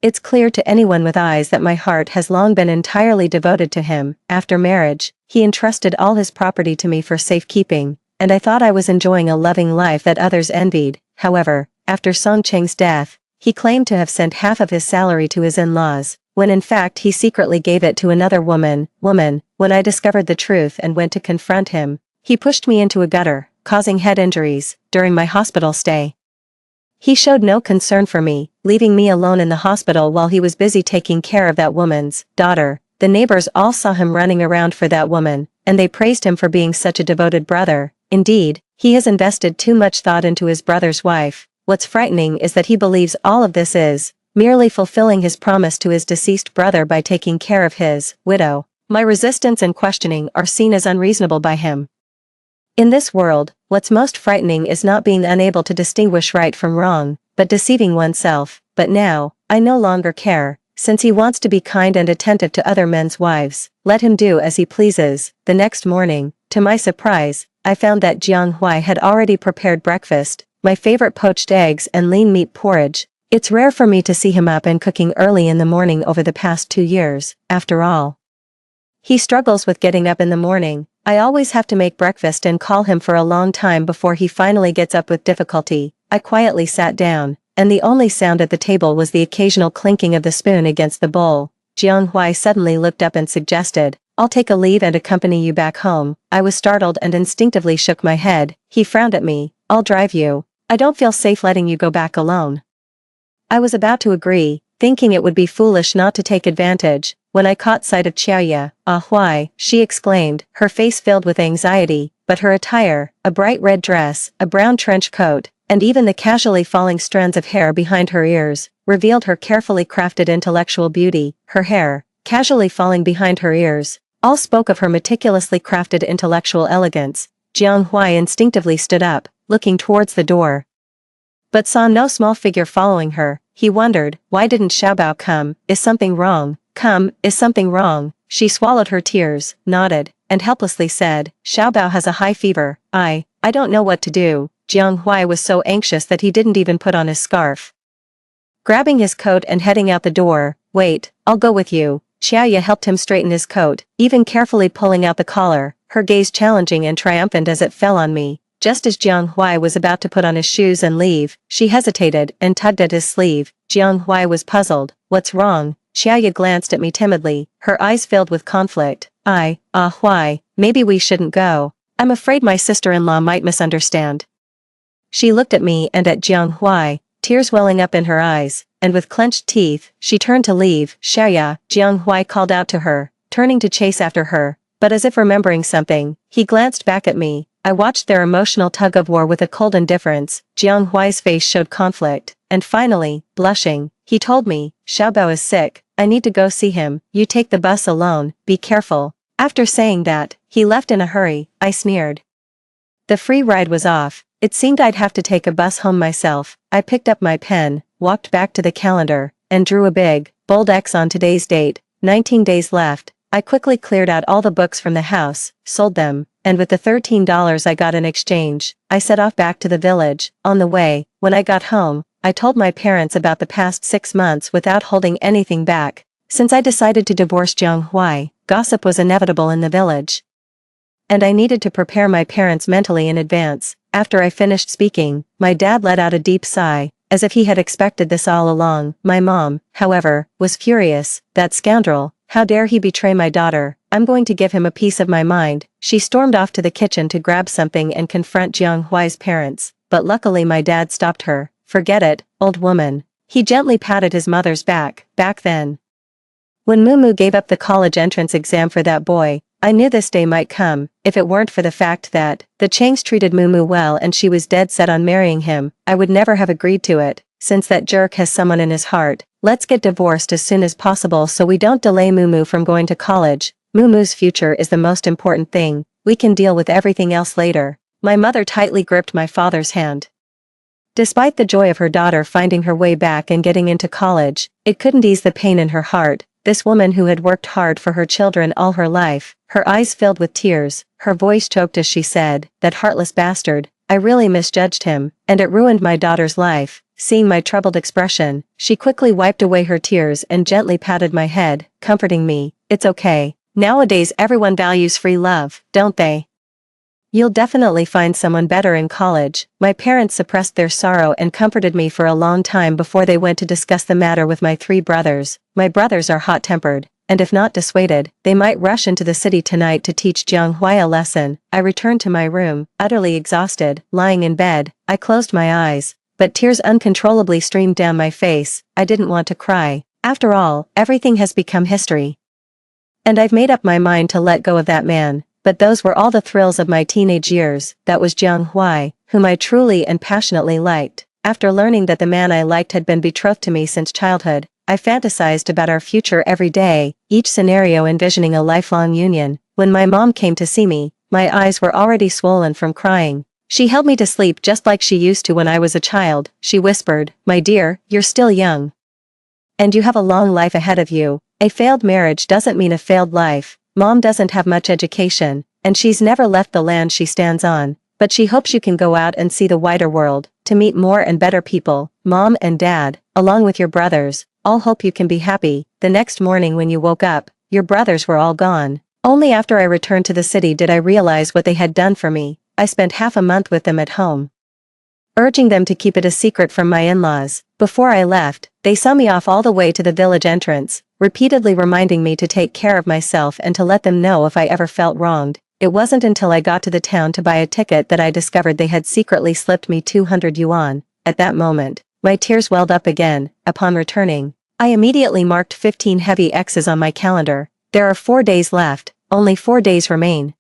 It's clear to anyone with eyes that my heart has long been entirely devoted to him. After marriage, he entrusted all his property to me for safekeeping, and I thought I was enjoying a loving life that others envied. However, after Songqing's death, he claimed to have sent half of his salary to his in-laws, when in fact he secretly gave it to another woman. When I discovered the truth and went to confront him, he pushed me into a gutter, causing head injuries during my hospital stay. He showed no concern for me, leaving me alone in the hospital while he was busy taking care of that woman's daughter. The neighbors all saw him running around for that woman, and they praised him for being such a devoted brother. Indeed, he has invested too much thought into his brother's wife. What's frightening is that he believes all of this is merely fulfilling his promise to his deceased brother by taking care of his widow. My resistance and questioning are seen as unreasonable by him. In this world, what's most frightening is not being unable to distinguish right from wrong, but deceiving oneself. But now, I no longer care. Since he wants to be kind and attentive to other men's wives, let him do as he pleases. The next morning, to my surprise, I found that Jiang Huai had already prepared breakfast, my favorite poached eggs and lean meat porridge. It's rare for me to see him up and cooking early in the morning over the past 2 years. After all, he struggles with getting up in the morning. I always have to make breakfast and call him for a long time before he finally gets up with difficulty. I quietly sat down, and the only sound at the table was the occasional clinking of the spoon against the bowl. Jiang Huai suddenly looked up and suggested, "I'll take a leave and accompany you back home." I was startled and instinctively shook my head. He frowned at me. "I'll drive you. I don't feel safe letting you go back alone." I was about to agree, thinking it would be foolish not to take advantage, when I caught sight of Xiaoya. "Ah Huai," she exclaimed, her face filled with anxiety, but her attire, a bright red dress, a brown trench coat, and even the casually falling strands of hair behind her ears, revealed her carefully crafted intellectual beauty. Her hair, casually falling behind her ears, all spoke of her meticulously crafted intellectual elegance. Jiang Huai instinctively stood up, looking towards the door, but saw no small figure following her. He wondered, why didn't Xiaobao come? Is something wrong? Is something wrong? She swallowed her tears, nodded, and helplessly said, "Xiaobao has a high fever. I don't know what to do." Jiang Huai was so anxious that he didn't even put on his scarf. Grabbing his coat and heading out the door, "Wait, I'll go with you." Xiaoya helped him straighten his coat, even carefully pulling out the collar, her gaze challenging and triumphant as it fell on me. Just as Jiang Huai was about to put on his shoes and leave, she hesitated and tugged at his sleeve. Jiang Huai was puzzled. "What's wrong?" Xiaoya glanced at me timidly, her eyes filled with conflict. Huai, maybe we shouldn't go. I'm afraid my sister-in-law might misunderstand." She looked at me and at Jiang Huai, tears welling up in her eyes, and with clenched teeth, she turned to leave. "Xiaoya," Jiang Huai called out to her, turning to chase after her, but as if remembering something, he glanced back at me. I watched their emotional tug-of-war with a cold indifference. Jiang Huai's face showed conflict, and finally, blushing, he told me, "Xiaobao is sick. I need to go see him. You take the bus alone. Be careful." After saying that, he left in a hurry, I sneered. The free ride was off. It seemed I'd have to take a bus home myself. I picked up my pen, walked back to the calendar, and drew a big, bold X on today's date. 19 days left. I quickly cleared out all the books from the house, sold them, and with the $13 I got in exchange, I set off back to the village. On the way, when I got home, I told my parents about the past 6 months without holding anything back. Since I decided to divorce Jiang Huai, gossip was inevitable in the village. And I needed to prepare my parents mentally in advance. After I finished speaking, my dad let out a deep sigh, as if he had expected this all along. My mom, however, was furious. That scoundrel, how dare he betray my daughter? I'm going to give him a piece of my mind. She stormed off to the kitchen to grab something and confront Jiang Huai's parents, but luckily my dad stopped her. Forget it, old woman. He gently patted his mother's back. Back then, when Mumu gave up the college entrance exam for that boy, I knew this day might come. If it weren't for the fact that the Changs treated Mumu well and she was dead set on marrying him, I would never have agreed to it. Since that jerk has someone in his heart, let's get divorced as soon as possible so we don't delay Mumu from going to college. Mumu's future is the most important thing. We can deal with everything else later. My mother tightly gripped my father's hand. Despite the joy of her daughter finding her way back and getting into college, it couldn't ease the pain in her heart. This woman who had worked hard for her children all her life, her eyes filled with tears, her voice choked as she said, "That heartless bastard, I really misjudged him, and it ruined my daughter's life." Seeing my troubled expression, she quickly wiped away her tears and gently patted my head, comforting me. "It's okay. Nowadays everyone values free love, don't they? You'll definitely find someone better in college." My parents suppressed their sorrow and comforted me for a long time before they went to discuss the matter with my 3 brothers. My brothers are hot-tempered, and if not dissuaded, they might rush into the city tonight to teach Jiang Huai a lesson. I returned to my room, utterly exhausted. Lying in bed, I closed my eyes, but tears uncontrollably streamed down my face. I didn't want to cry. After all, everything has become history. And I've made up my mind to let go of that man. But those were all the thrills of my teenage years. That was Jiang Huai, whom I truly and passionately liked. After learning that the man I liked had been betrothed to me since childhood, I fantasized about our future every day, each scenario envisioning a lifelong union. When my mom came to see me, my eyes were already swollen from crying. She held me to sleep just like she used to when I was a child. She whispered, "My dear, you're still young. And you have a long life ahead of you. A failed marriage doesn't mean a failed life. Mom doesn't have much education, and she's never left the land she stands on, but she hopes you can go out and see the wider world, to meet more and better people. Mom and Dad, along with your brothers, all hope you can be happy." The next morning when you woke up, your brothers were all gone. Only after I returned to the city did I realize what they had done for me. I spent half a month with them at home, urging them to keep it a secret from my in-laws. Before I left, they saw me off all the way to the village entrance, repeatedly reminding me to take care of myself and to let them know if I ever felt wronged. It wasn't until I got to the town to buy a ticket that I discovered they had secretly slipped me 200 yuan. At that moment, my tears welled up again. Upon returning, I immediately marked 15 heavy X's on my calendar. There are 4 days left, only 4 days remain.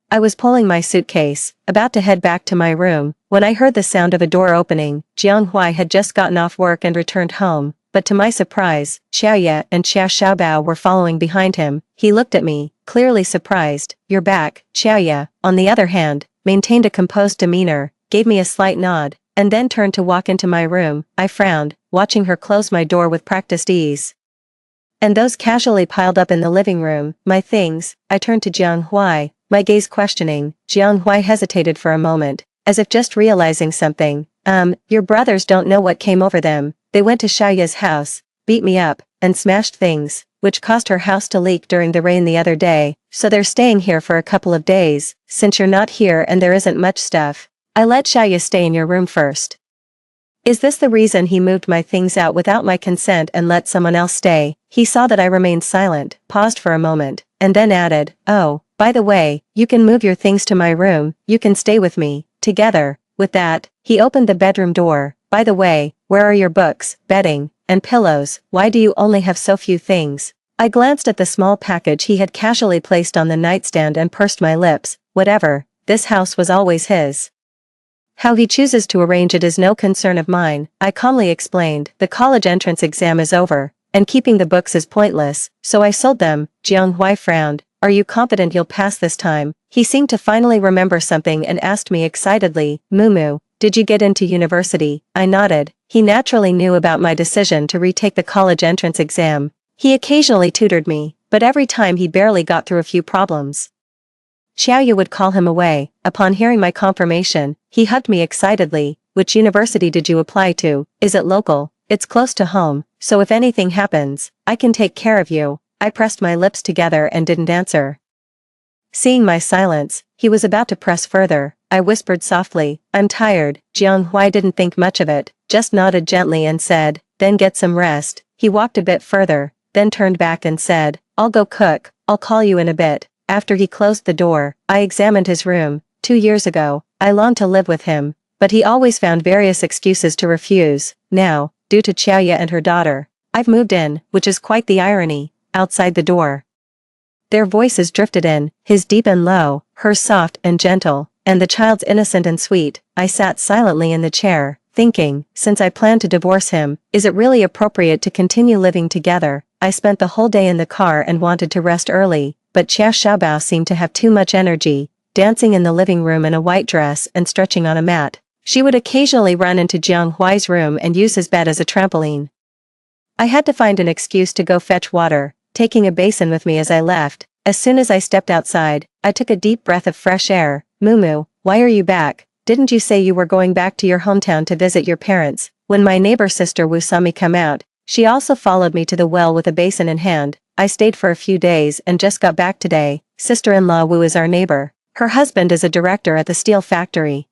I was pulling my suitcase, about to head back to my room, when I heard the sound of a door opening. Jiang Huai had just gotten off work and returned home, but to my surprise, Xiaoye and Xia Xiaobao were following behind him. He looked at me, clearly surprised. "You're back." Xiaoye, on the other hand, maintained a composed demeanor, gave me a slight nod, and then turned to walk into my room. I frowned, watching her close my door with practiced ease. And those casually piled up in the living room, my things. I turned to Jiang Huai, my gaze questioning. Jiang Huai hesitated for a moment, as if just realizing something. Your brothers don't know what came over them. They went to Xiaoye's house, beat me up, and smashed things, which caused her house to leak during the rain the other day, so they're staying here for a couple of days. Since you're not here and there isn't much stuff, I let Xiaoye stay in your room first." Is this the reason he moved my things out without my consent and let someone else stay? He saw that I remained silent, paused for a moment, and then added, "Oh, by the way, you can move your things to my room, you can stay with me, together." With that, he opened the bedroom door. "By the way, where are your books, bedding, and pillows? Why do you only have so few things?" I glanced at the small package he had casually placed on the nightstand and pursed my lips. Whatever, this house was always his. How he chooses to arrange it is no concern of mine, I calmly explained. "The college entrance exam is over, and keeping the books is pointless, so I sold them. Jiang Huai frowned. Are you confident you'll pass this time? He seemed to finally remember something and asked me excitedly, Mumu, did you get into university? I nodded. He naturally knew about my decision to retake the college entrance exam. He occasionally tutored me, but every time he barely got through a few problems. Xiaoyu would call him away. Upon hearing my confirmation, he hugged me excitedly. Which university did you apply to? Is it local? It's close to home, so if anything happens, I can take care of you. I pressed my lips together and didn't answer. Seeing my silence, he was about to press further. I whispered softly, I'm tired. Jiang Huai didn't think much of it, just nodded gently and said, then get some rest. He walked a bit further, then turned back and said, I'll go cook, I'll call you in a bit. After he closed the door, I examined his room. 2 years ago, I longed to live with him, but he always found various excuses to refuse. Now, due to Xiaoya and her daughter, I've moved in, which is quite the irony. Outside the door, their voices drifted in, his deep and low, hers soft and gentle, and the child's innocent and sweet. I sat silently in the chair, thinking, since I plan to divorce him, is it really appropriate to continue living together? I spent the whole day in the car and wanted to rest early, but Xia Xiaobao seemed to have too much energy, dancing in the living room in a white dress and stretching on a mat. She would occasionally run into Jiang Huai's room and use his bed as a trampoline. I had to find an excuse to go fetch water, taking a basin with me as I left. As soon as I stepped outside, I took a deep breath of fresh air. Mumu, why are you back? Didn't you say you were going back to your hometown to visit your parents? When my neighbor sister Wu saw me come out, she also followed me to the well with a basin in hand. I stayed for a few days and just got back today. Sister-in-law Wu is our neighbor. Her husband is a director at the steel factory,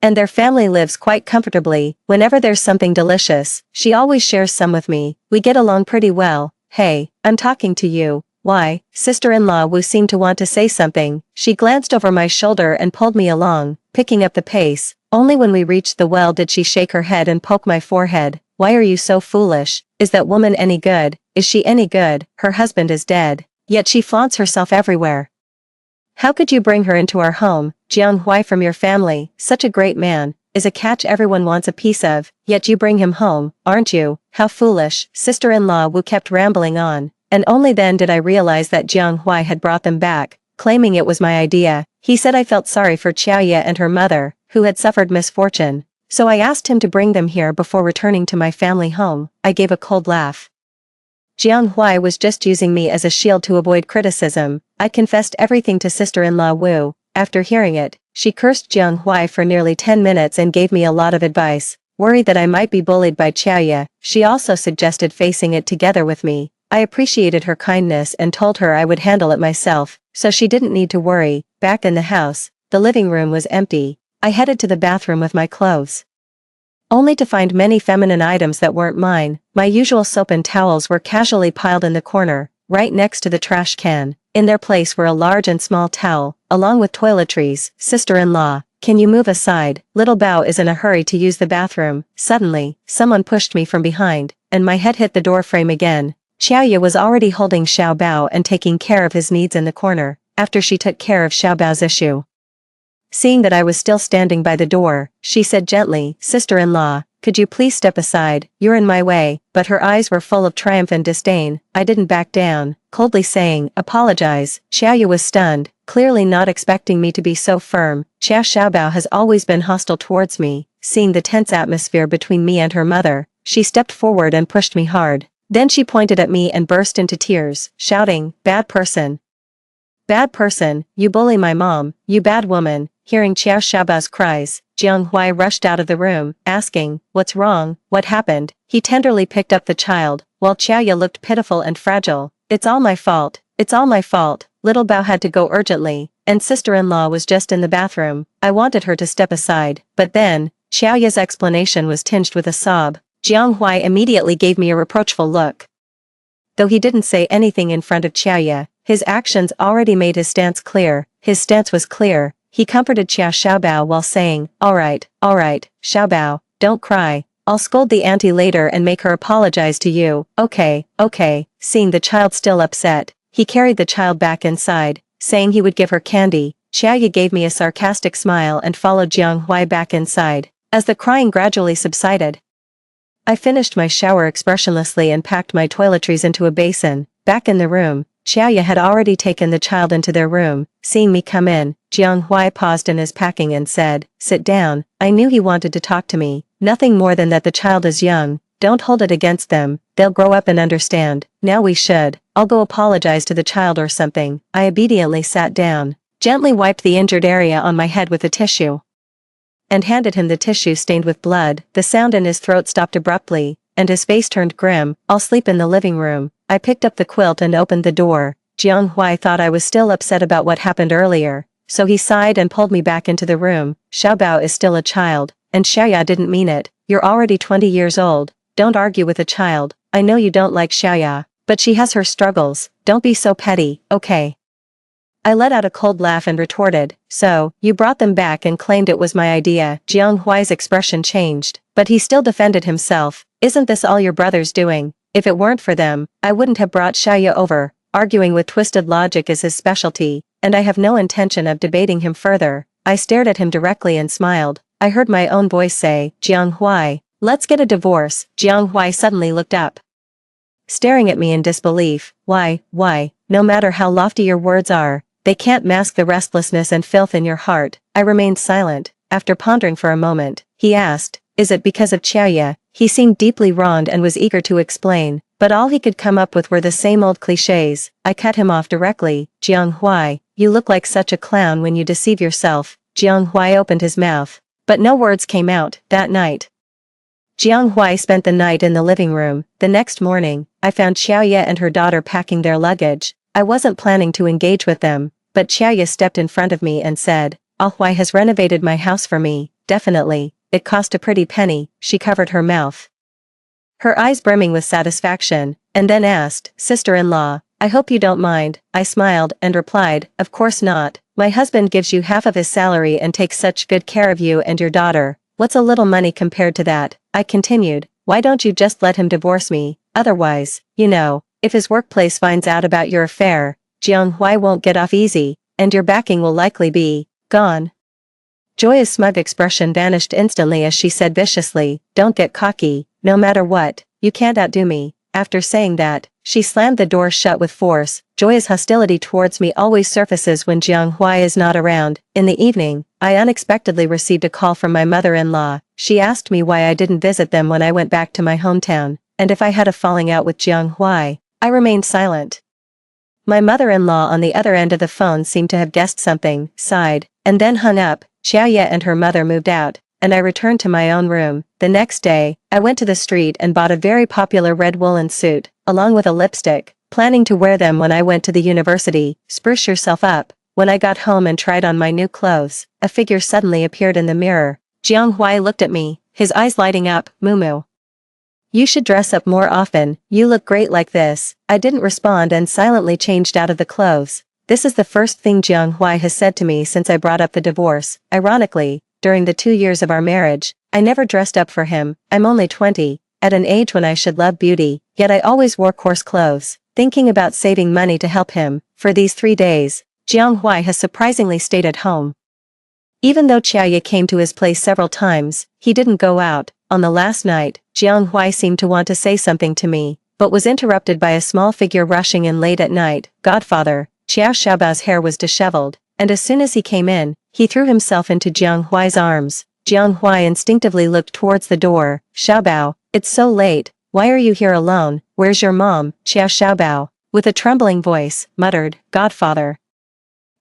and their family lives quite comfortably. Whenever there's something delicious, she always shares some with me. We get along pretty well. Hey, I'm talking to you. Why? Sister-in-law Wu seemed to want to say something. She glanced over my shoulder and pulled me along, picking up the pace. Only when we reached the well did she shake her head and poke my forehead. Why are you so foolish? Is that woman any good? Is she any good? Her husband is dead. Yet she flaunts herself everywhere. How could you bring her into our home? Jiang Huai from your family, such a great man, is a catch everyone wants a piece of, yet you bring him home, aren't you? How foolish. Sister-in-law Wu kept rambling on, and only then did I realize that Jiang Huai had brought them back, claiming it was my idea. He said I felt sorry for Xiaoya and her mother, who had suffered misfortune, so I asked him to bring them here before returning to my family home. I gave a cold laugh. Jiang Huai was just using me as a shield to avoid criticism. I confessed everything to sister-in-law Wu. After hearing it, she cursed Jiang Huai for nearly 10 minutes and gave me a lot of advice. Worried that I might be bullied by Xiaoya, she also suggested facing it together with me. I appreciated her kindness and told her I would handle it myself, so she didn't need to worry. Back in the house, the living room was empty. I headed to the bathroom with my clothes, only to find many feminine items that weren't mine. My usual soap and towels were casually piled in the corner, right next to the trash can. In their place were a large and small towel, along with toiletries. Sister-in-law, can you move aside? Little Bao is in a hurry to use the bathroom. Suddenly, someone pushed me from behind, and my head hit the door frame again. Xiaoya was already holding Xiao Bao and taking care of his needs in the corner, after she took care of Xiao Bao's issue. Seeing that I was still standing by the door, she said gently, Sister-in-law, could you please step aside? You're in my way. But her eyes were full of triumph and disdain. I didn't back down, coldly saying, apologize. Xiaoya was stunned, clearly not expecting me to be so firm. Xiao Xiaobao has always been hostile towards me. Seeing the tense atmosphere between me and her mother, she stepped forward and pushed me hard. Then she pointed at me and burst into tears, shouting, bad person. Bad person, you bully my mom, you bad woman. Hearing Xiao Xiaobao's cries, Jiang Huai rushed out of the room, asking, what's wrong? What happened? He tenderly picked up the child, while Xiaoya looked pitiful and fragile. It's all my fault. It's all my fault. Little Bao had to go urgently, and sister-in-law was just in the bathroom. I wanted her to step aside, but then, Xiaoya's explanation was tinged with a sob. Jiang Huai immediately gave me a reproachful look. Though he didn't say anything in front of Xiaoya, his actions already made his stance clear. His stance was clear. He comforted Xiao Xiaobao while saying, all right, Xiaobao, don't cry. I'll scold the auntie later and make her apologize to you. Okay. Seeing the child still upset, he carried the child back inside, saying he would give her candy. Xiaoya gave me a sarcastic smile and followed Jiang Huai back inside. As the crying gradually subsided, I finished my shower expressionlessly and packed my toiletries into a basin. Back in the room, Xiaoya had already taken the child into their room. Seeing me come in, Jianghuai paused in his packing and said, "Sit down." I knew he wanted to talk to me, nothing more than that the child is young. Don't hold it against them, they'll grow up and understand. Now we should. I'll go apologize to the child or something. I obediently sat down, gently wiped the injured area on my head with a tissue, and handed him the tissue stained with blood. The sound in his throat stopped abruptly, and his face turned grim. "I'll sleep in the living room." I picked up the quilt and opened the door. Jianghuai thought I was still upset about what happened earlier, so he sighed and pulled me back into the room. "Xiaobao is still a child, and Xiaoya didn't mean it. You're already 20 years old. Don't argue with a child. I know you don't like Xiaoya, but she has her struggles. Don't be so petty, okay?" I let out a cold laugh and retorted, "So, you brought them back and claimed it was my idea." Jianghuai's expression changed, but he still defended himself. "Isn't this all your brother's doing? If it weren't for them, I wouldn't have brought Xiaoya over." Arguing with twisted logic is his specialty, and I have no intention of debating him further. I stared at him directly and smiled. I heard my own voice say, "Jianghuai, let's get a divorce." Jianghuai suddenly looked up, staring at me in disbelief. Why? No matter how lofty your words are, they can't mask the restlessness and filth in your heart." I remained silent. After pondering for a moment, he asked, "Is it because of Xiaoya?" He seemed deeply wronged and was eager to explain, but all he could come up with were the same old clichés. I cut him off directly. "Jianghuai, you look like such a clown when you deceive yourself." Jianghuai opened his mouth, but no words came out. That night, Jianghuai spent the night in the living room. The next morning, I found Xiaoya and her daughter packing their luggage. I wasn't planning to engage with them, but Xiaoya stepped in front of me and said, "Ahuai has renovated my house for me." "Definitely. It cost a pretty penny." She covered her mouth, her eyes brimming with satisfaction, and then asked, "Sister-in-law, I hope you don't mind." I smiled and replied, "Of course not. My husband gives you half of his salary and takes such good care of you and your daughter. What's a little money compared to that?" I continued, "Why don't you just let him divorce me? Otherwise, if his workplace finds out about your affair, Jianghuai won't get off easy, and your backing will likely be gone." Joya's smug expression vanished instantly as she said viciously, "Don't get cocky. No matter what, you can't outdo me." After saying that, she slammed the door shut with force. Joya's hostility towards me always surfaces when Jianghuai is not around. In the evening, I unexpectedly received a call from my mother-in-law. She asked me why I didn't visit them when I went back to my hometown, and if I had a falling out with Jianghuai. I remained silent. My mother-in-law on the other end of the phone seemed to have guessed something, sighed, and then hung up. Xiaoya and her mother moved out, and I returned to my own room. The next day, I went to the street and bought a very popular red woolen suit, along with a lipstick, planning to wear them when I went to the university. Spruce yourself up. When I got home and tried on my new clothes, a figure suddenly appeared in the mirror. Jianghuai looked at me, his eyes lighting up. "Mumu, you should dress up more often. You look great like this." I didn't respond and silently changed out of the clothes. This is the first thing Jianghuai has said to me since I brought up the divorce. Ironically, during the 2 years of our marriage, I never dressed up for him. I'm only 20, at an age when I should love beauty, yet I always wore coarse clothes, thinking about saving money to help him. For these 3 days, Jianghuai has surprisingly stayed at home. Even though Xiaoya came to his place several times, he didn't go out. On the last night, Jianghuai seemed to want to say something to me, but was interrupted by a small figure rushing in late at night. "Godfather." Xiao Xiaobao's hair was disheveled, and as soon as he came in, he threw himself into Jianghuai's arms. Jianghuai instinctively looked towards the door. "Xiaobao, it's so late. Why are you here alone? Where's your mom?" Xiao Xiaobao, with a trembling voice, muttered, "Godfather,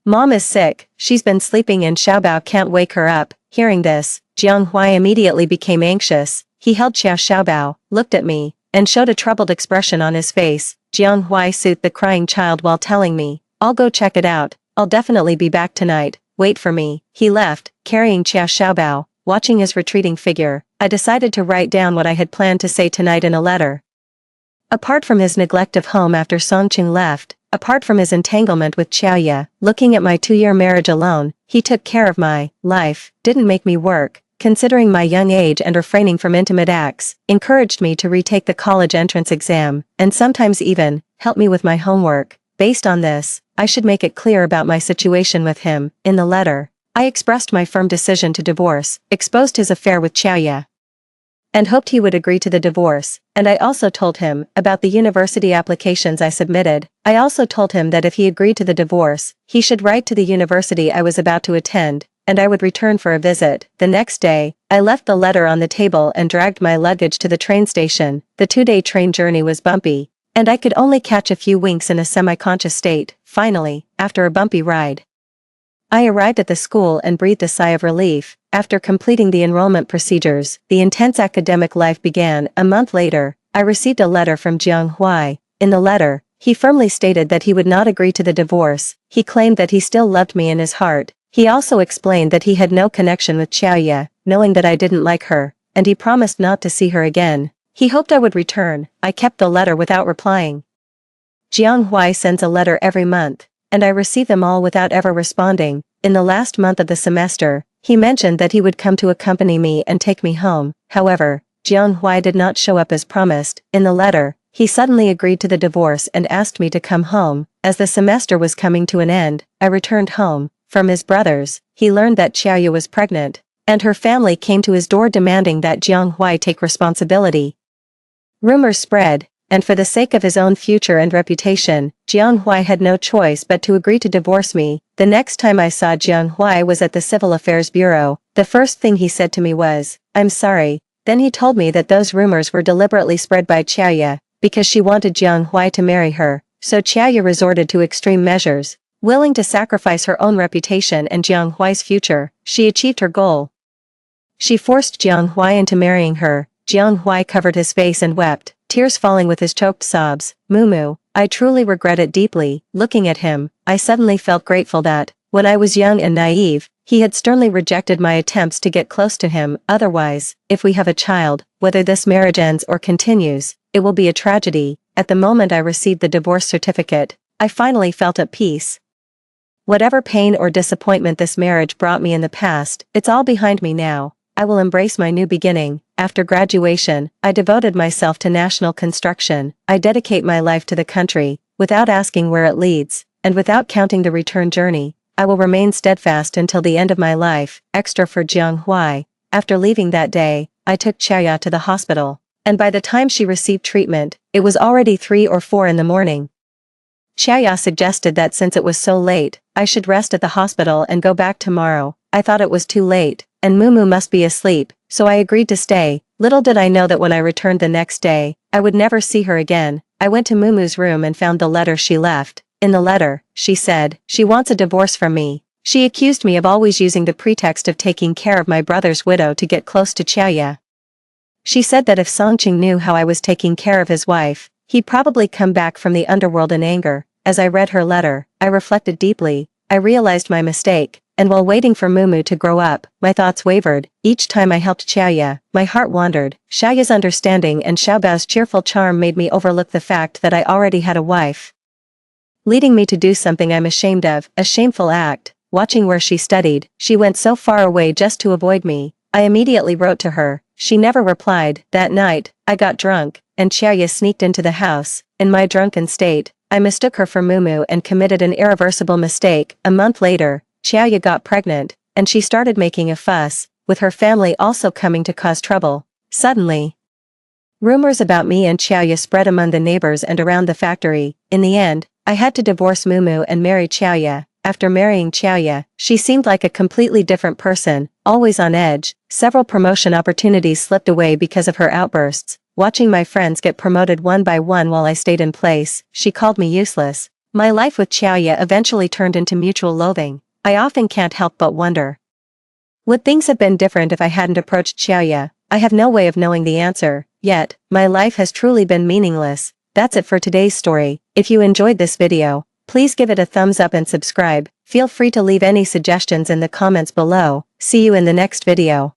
Mom is sick. She's been sleeping and Xiaobao can't wake her up." Hearing this, Jianghuai immediately became anxious. He held Xiao Xiaobao, looked at me, and showed a troubled expression on his face. Jianghuai soothed the crying child while telling me, "I'll go check it out. I'll definitely be back tonight. Wait for me." He left, carrying Xiao Xiaobao. Watching his retreating figure, I decided to write down what I had planned to say tonight in a letter. Apart from his neglect of home after Songqing left, apart from his entanglement with Xiaoya, looking at my 2-year marriage alone, he took care of my life, didn't make me work, considering my young age and refraining from intimate acts, encouraged me to retake the college entrance exam, and sometimes even helped me with my homework. Based on this, I should make it clear about my situation with him. In the letter, I expressed my firm decision to divorce, exposed his affair with Xiaoya, and hoped he would agree to the divorce, and I also told him about the university applications I submitted. I also told him that if he agreed to the divorce, he should write to the university I was about to attend, and I would return for a visit. The next day, I left the letter on the table and dragged my luggage to the train station. The 2-day train journey was bumpy, and I could only catch a few winks in a semi-conscious state. Finally, after a bumpy ride, I arrived at the school and breathed a sigh of relief. After completing the enrollment procedures, the intense academic life began. A month later, I received a letter from Jiang Huai. In the letter, he firmly stated that he would not agree to the divorce. He claimed that he still loved me in his heart. He also explained that he had no connection with Xiaoya, knowing that I didn't like her, and he promised not to see her again. He hoped I would return. I kept the letter without replying. Jiang Huai sends a letter every month, and I receive them all without ever responding. In the last month of the semester, he mentioned that he would come to accompany me and take me home. However, Jiang Huai did not show up as promised. In the letter, he suddenly agreed to the divorce and asked me to come home. As the semester was coming to an end, I returned home. From his brothers, he learned that Xiaoya was pregnant, and her family came to his door demanding that Jiang Huai take responsibility. Rumors spread, and for the sake of his own future and reputation, Jiang Huai had no choice but to agree to divorce me. The next time I saw Jiang Huai was at the Civil Affairs Bureau. The first thing he said to me was, "I'm sorry." Then he told me that those rumors were deliberately spread by Xiaoya, because she wanted Jiang Huai to marry her, so Xiaoya resorted to extreme measures. Willing to sacrifice her own reputation and Jiang Huai's future, she achieved her goal. She forced Jiang Huai into marrying her. Jiang Huai covered his face and wept, tears falling with his choked sobs. "Mumu, I truly regret it deeply." Looking at him, I suddenly felt grateful that, when I was young and naive, he had sternly rejected my attempts to get close to him. Otherwise, if we have a child, whether this marriage ends or continues, it will be a tragedy. At the moment I received the divorce certificate, I finally felt at peace. Whatever pain or disappointment this marriage brought me in the past, it's all behind me now. I will embrace my new beginning. After graduation, I devoted myself to national construction. I dedicate my life to the country, without asking where it leads, and without counting the return journey. I will remain steadfast until the end of my life. Extra for Jiang Huai. After leaving that day, I took Xiaoya to the hospital, and by the time she received treatment, it was already 3 or 4 in the morning. Xiaoya suggested that since it was so late, I should rest at the hospital and go back tomorrow. I thought it was too late, and Mumu must be asleep, so I agreed to stay. Little did I know that when I returned the next day, I would never see her again. I went to Mumu's room and found the letter she left. In the letter, she said, she wants a divorce from me. She accused me of always using the pretext of taking care of my brother's widow to get close to Xiaoya. She said that if Songqing knew how I was taking care of his wife, he'd probably come back from the underworld in anger. As I read her letter, I reflected deeply. I realized my mistake, and while waiting for Mumu to grow up, my thoughts wavered. Each time I helped Xiaoya, my heart wandered. Xiaoya's understanding and Xiaobao's cheerful charm made me overlook the fact that I already had a wife, leading me to do something I'm ashamed of, a shameful act. Watching where she studied, she went so far away just to avoid me. I immediately wrote to her. She never replied. That night, I got drunk, and Xiaoya sneaked into the house. In my drunken state, I mistook her for Mumu and committed an irreversible mistake. A month later, Xiaoya got pregnant, and she started making a fuss, with her family also coming to cause trouble. Suddenly, rumors about me and Xiaoya spread among the neighbors and around the factory. In the end, I had to divorce Mumu and marry Xiaoya. After marrying Xiaoya, she seemed like a completely different person, always on edge. Several promotion opportunities slipped away because of her outbursts. Watching my friends get promoted one by one while I stayed in place, she called me useless. My life with Xiaoya eventually turned into mutual loathing. I often can't help but wonder, would things have been different if I hadn't approached Xiaoya? I have no way of knowing the answer, yet, my life has truly been meaningless. That's it for today's story. If you enjoyed this video, please give it a thumbs up and subscribe. Feel free to leave any suggestions in the comments below. See you in the next video.